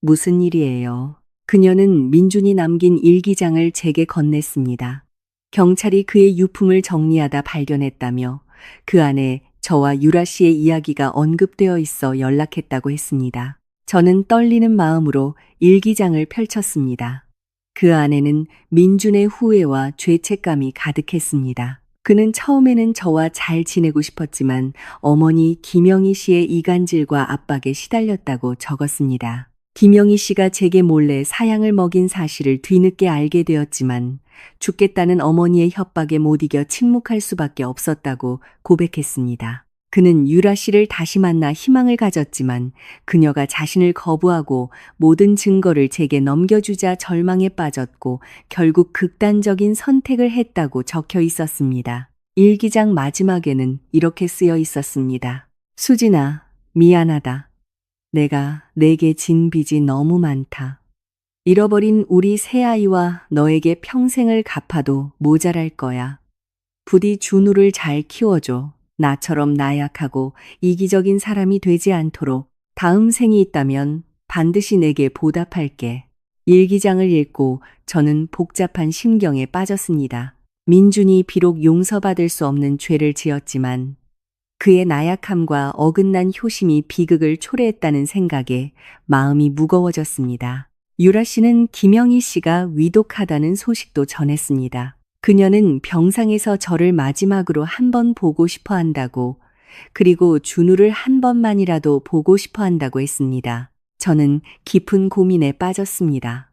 S1: 무슨 일이에요? 그녀는 민준이 남긴 일기장을 제게 건넸습니다. 경찰이 그의 유품을 정리하다 발견했다며 그 안에 저와 유라 씨의 이야기가 언급되어 있어 연락했다고 했습니다. 저는 떨리는 마음으로 일기장을 펼쳤습니다. 그 안에는 민준의 후회와 죄책감이 가득했습니다. 그는 처음에는 저와 잘 지내고 싶었지만 어머니 김영희 씨의 이간질과 압박에 시달렸다고 적었습니다. 김영희 씨가 제게 몰래 사양을 먹인 사실을 뒤늦게 알게 되었지만 죽겠다는 어머니의 협박에 못 이겨 침묵할 수밖에 없었다고 고백했습니다. 그는 유라 씨를 다시 만나 희망을 가졌지만 그녀가 자신을 거부하고 모든 증거를 제게 넘겨주자 절망에 빠졌고 결국 극단적인 선택을 했다고 적혀 있었습니다. 일기장 마지막에는 이렇게 쓰여 있었습니다. 수진아, 미안하다. 내가 내게 진 빚이 너무 많다. 잃어버린 우리 새아이와 너에게 평생을 갚아도 모자랄 거야. 부디 준우를 잘 키워줘. 나처럼 나약하고 이기적인 사람이 되지 않도록 다음 생이 있다면 반드시 내게 보답할게. 일기장을 읽고 저는 복잡한 심경에 빠졌습니다. 민준이 비록 용서받을 수 없는 죄를 지었지만 그의 나약함과 어긋난 효심이 비극을 초래했다는 생각에 마음이 무거워졌습니다. 유라 씨는 김영희 씨가 위독하다는 소식도 전했습니다. 그녀는 병상에서 저를 마지막으로 한 번 보고 싶어 한다고, 그리고 준우를 한 번만이라도 보고 싶어 한다고 했습니다. 저는 깊은 고민에 빠졌습니다.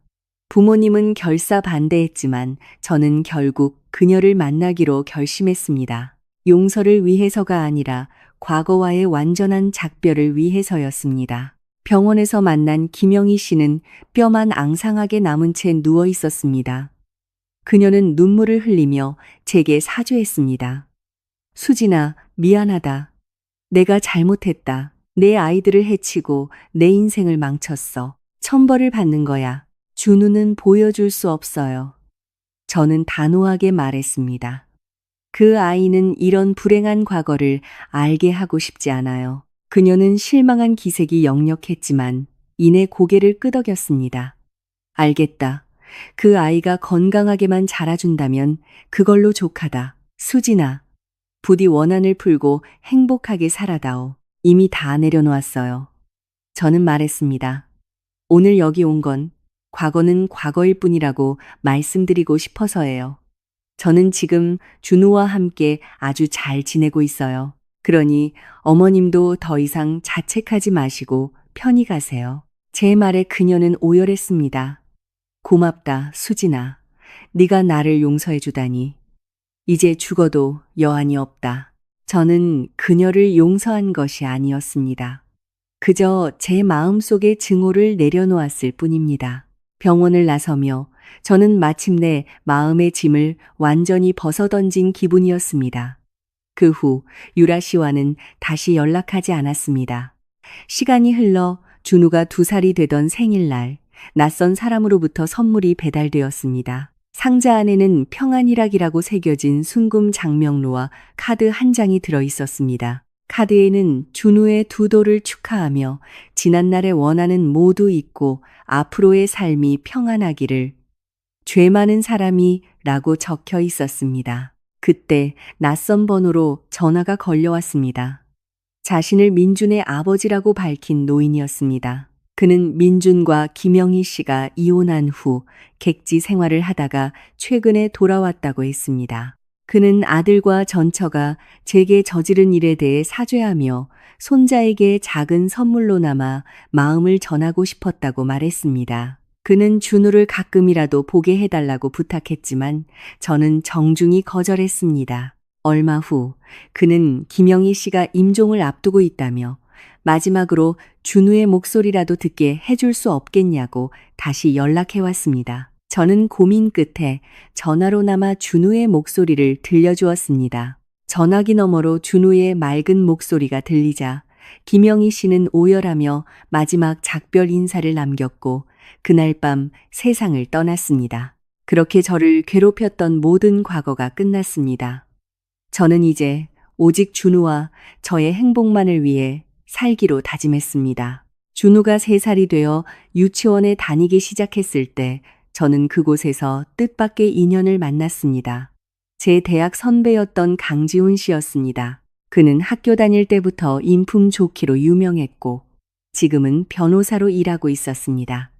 S1: 부모님은 결사 반대했지만 저는 결국 그녀를 만나기로 결심했습니다. 용서를 위해서가 아니라 과거와의 완전한 작별을 위해서였습니다. 병원에서 만난 김영희 씨는 뼈만 앙상하게 남은 채 누워 있었습니다. 그녀는 눈물을 흘리며 제게 사죄했습니다. 수진아, 미안하다. 내가 잘못했다. 내 아이들을 해치고 내 인생을 망쳤어. 천벌을 받는 거야. 준우는 보여줄 수 없어요. 저는 단호하게 말했습니다. 그 아이는 이런 불행한 과거를 알게 하고 싶지 않아요. 그녀는 실망한 기색이 역력했지만 이내 고개를 끄덕였습니다. 알겠다. 그 아이가 건강하게만 자라준다면 그걸로 족하다. 수진아, 부디 원한을 풀고 행복하게 살아다오. 이미 다 내려놓았어요. 저는 말했습니다. 오늘 여기 온 건 과거는 과거일 뿐이라고 말씀드리고 싶어서예요. 저는 지금 준우와 함께 아주 잘 지내고 있어요. 그러니 어머님도 더 이상 자책하지 마시고 편히 가세요. 제 말에 그녀는 오열했습니다. 고맙다, 수진아. 네가 나를 용서해 주다니. 이제 죽어도 여한이 없다. 저는 그녀를 용서한 것이 아니었습니다. 그저 제 마음속의 증오를 내려놓았을 뿐입니다. 병원을 나서며 저는 마침내 마음의 짐을 완전히 벗어던진 기분이었습니다. 그 후 유라 씨와는 다시 연락하지 않았습니다. 시간이 흘러 준우가 2살이 되던 생일날 낯선 사람으로부터 선물이 배달되었습니다. 상자 안에는 평안일학이라고 새겨진 순금 장명로와 카드 한 장이 들어 있었습니다. 카드에는 준우의 두도를 축하하며 지난날의 원한은 모두 잊고 앞으로의 삶이 평안하기를 죄 많은 사람이 라고 적혀 있었습니다. 그때 낯선 번호로 전화가 걸려왔습니다. 자신을 민준의 아버지라고 밝힌 노인이었습니다. 그는 민준과 김영희 씨가 이혼한 후 객지 생활을 하다가 최근에 돌아왔다고 했습니다. 그는 아들과 전처가 제게 저지른 일에 대해 사죄하며 손자에게 작은 선물로나마 마음을 전하고 싶었다고 말했습니다. 그는 준우를 가끔이라도 보게 해달라고 부탁했지만 저는 정중히 거절했습니다. 얼마 후 그는 김영희 씨가 임종을 앞두고 있다며 마지막으로 준우의 목소리라도 듣게 해줄 수 없겠냐고 다시 연락해 왔습니다. 저는 고민 끝에 전화로나마 준우의 목소리를 들려주었습니다. 전화기 너머로 준우의 맑은 목소리가 들리자 김영희 씨는 오열하며 마지막 작별 인사를 남겼고 그날 밤 세상을 떠났습니다. 그렇게 저를 괴롭혔던 모든 과거가 끝났습니다. 저는 이제 오직 준우와 저의 행복만을 위해 살기로 다짐했습니다. 준우가 3살이 되어 유치원에 다니기 시작했을 때 저는 그곳에서 뜻밖의 인연을 만났습니다. 제 대학 선배였던 강지훈 씨였습니다. 그는 학교 다닐 때부터 인품 좋기로 유명했고 지금은 변호사로 일하고 있었습니다.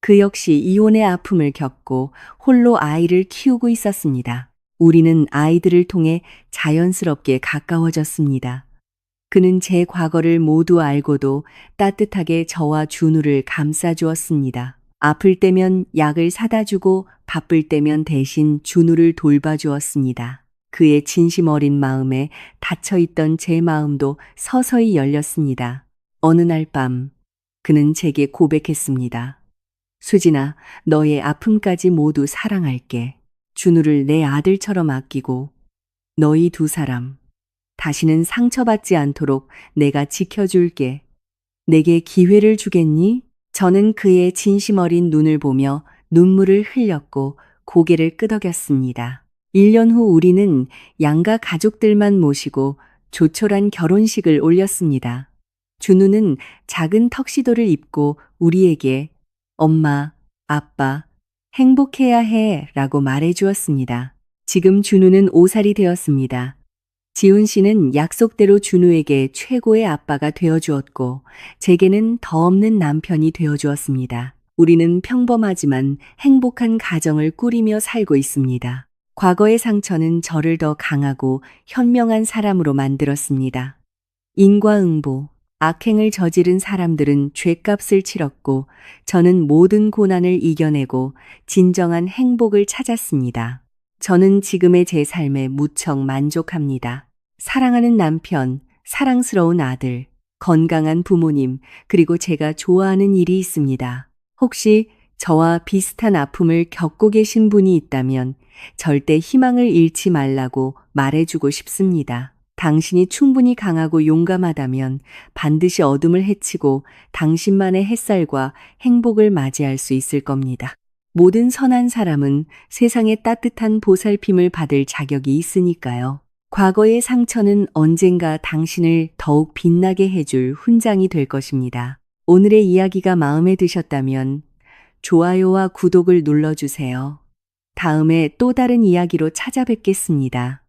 S1: 그 역시 이혼의 아픔을 겪고 홀로 아이를 키우고 있었습니다. 우리는 아이들을 통해 자연스럽게 가까워졌습니다. 그는 제 과거를 모두 알고도 따뜻하게 저와 준우를 감싸주었습니다. 아플 때면 약을 사다 주고 바쁠 때면 대신 준우를 돌봐주었습니다. 그의 진심 어린 마음에 닫혀있던 제 마음도 서서히 열렸습니다. 어느 날 밤 그는 제게 고백했습니다. 수진아, 너의 아픔까지 모두 사랑할게. 준우를 내 아들처럼 아끼고 너희 2사람 다시는 상처받지 않도록 내가 지켜줄게. 내게 기회를 주겠니? 저는 그의 진심 어린 눈을 보며 눈물을 흘렸고 고개를 끄덕였습니다. 1년 후 우리는 양가 가족들만 모시고 조촐한 결혼식을 올렸습니다. 준우는 작은 턱시도를 입고 우리에게 엄마, 아빠, 행복해야 해 라고 말해 주었습니다. 지금 준우는 5살이 되었습니다. 지훈 씨는 약속대로 준우에게 최고의 아빠가 되어주었고 제게는 더 없는 남편이 되어주었습니다. 우리는 평범하지만 행복한 가정을 꾸리며 살고 있습니다. 과거의 상처는 저를 더 강하고 현명한 사람으로 만들었습니다. 인과응보, 악행을 저지른 사람들은 죗값을 치렀고 저는 모든 고난을 이겨내고 진정한 행복을 찾았습니다. 저는 지금의 제 삶에 무척 만족합니다. 사랑하는 남편, 사랑스러운 아들, 건강한 부모님, 그리고 제가 좋아하는 일이 있습니다. 혹시 저와 비슷한 아픔을 겪고 계신 분이 있다면 절대 희망을 잃지 말라고 말해주고 싶습니다. 당신이 충분히 강하고 용감하다면 반드시 어둠을 헤치고 당신만의 햇살과 행복을 맞이할 수 있을 겁니다. 모든 선한 사람은 세상의 따뜻한 보살핌을 받을 자격이 있으니까요. 과거의 상처는 언젠가 당신을 더욱 빛나게 해줄 훈장이 될 것입니다. 오늘의 이야기가 마음에 드셨다면 좋아요와 구독을 눌러주세요. 다음에 또 다른 이야기로 찾아뵙겠습니다.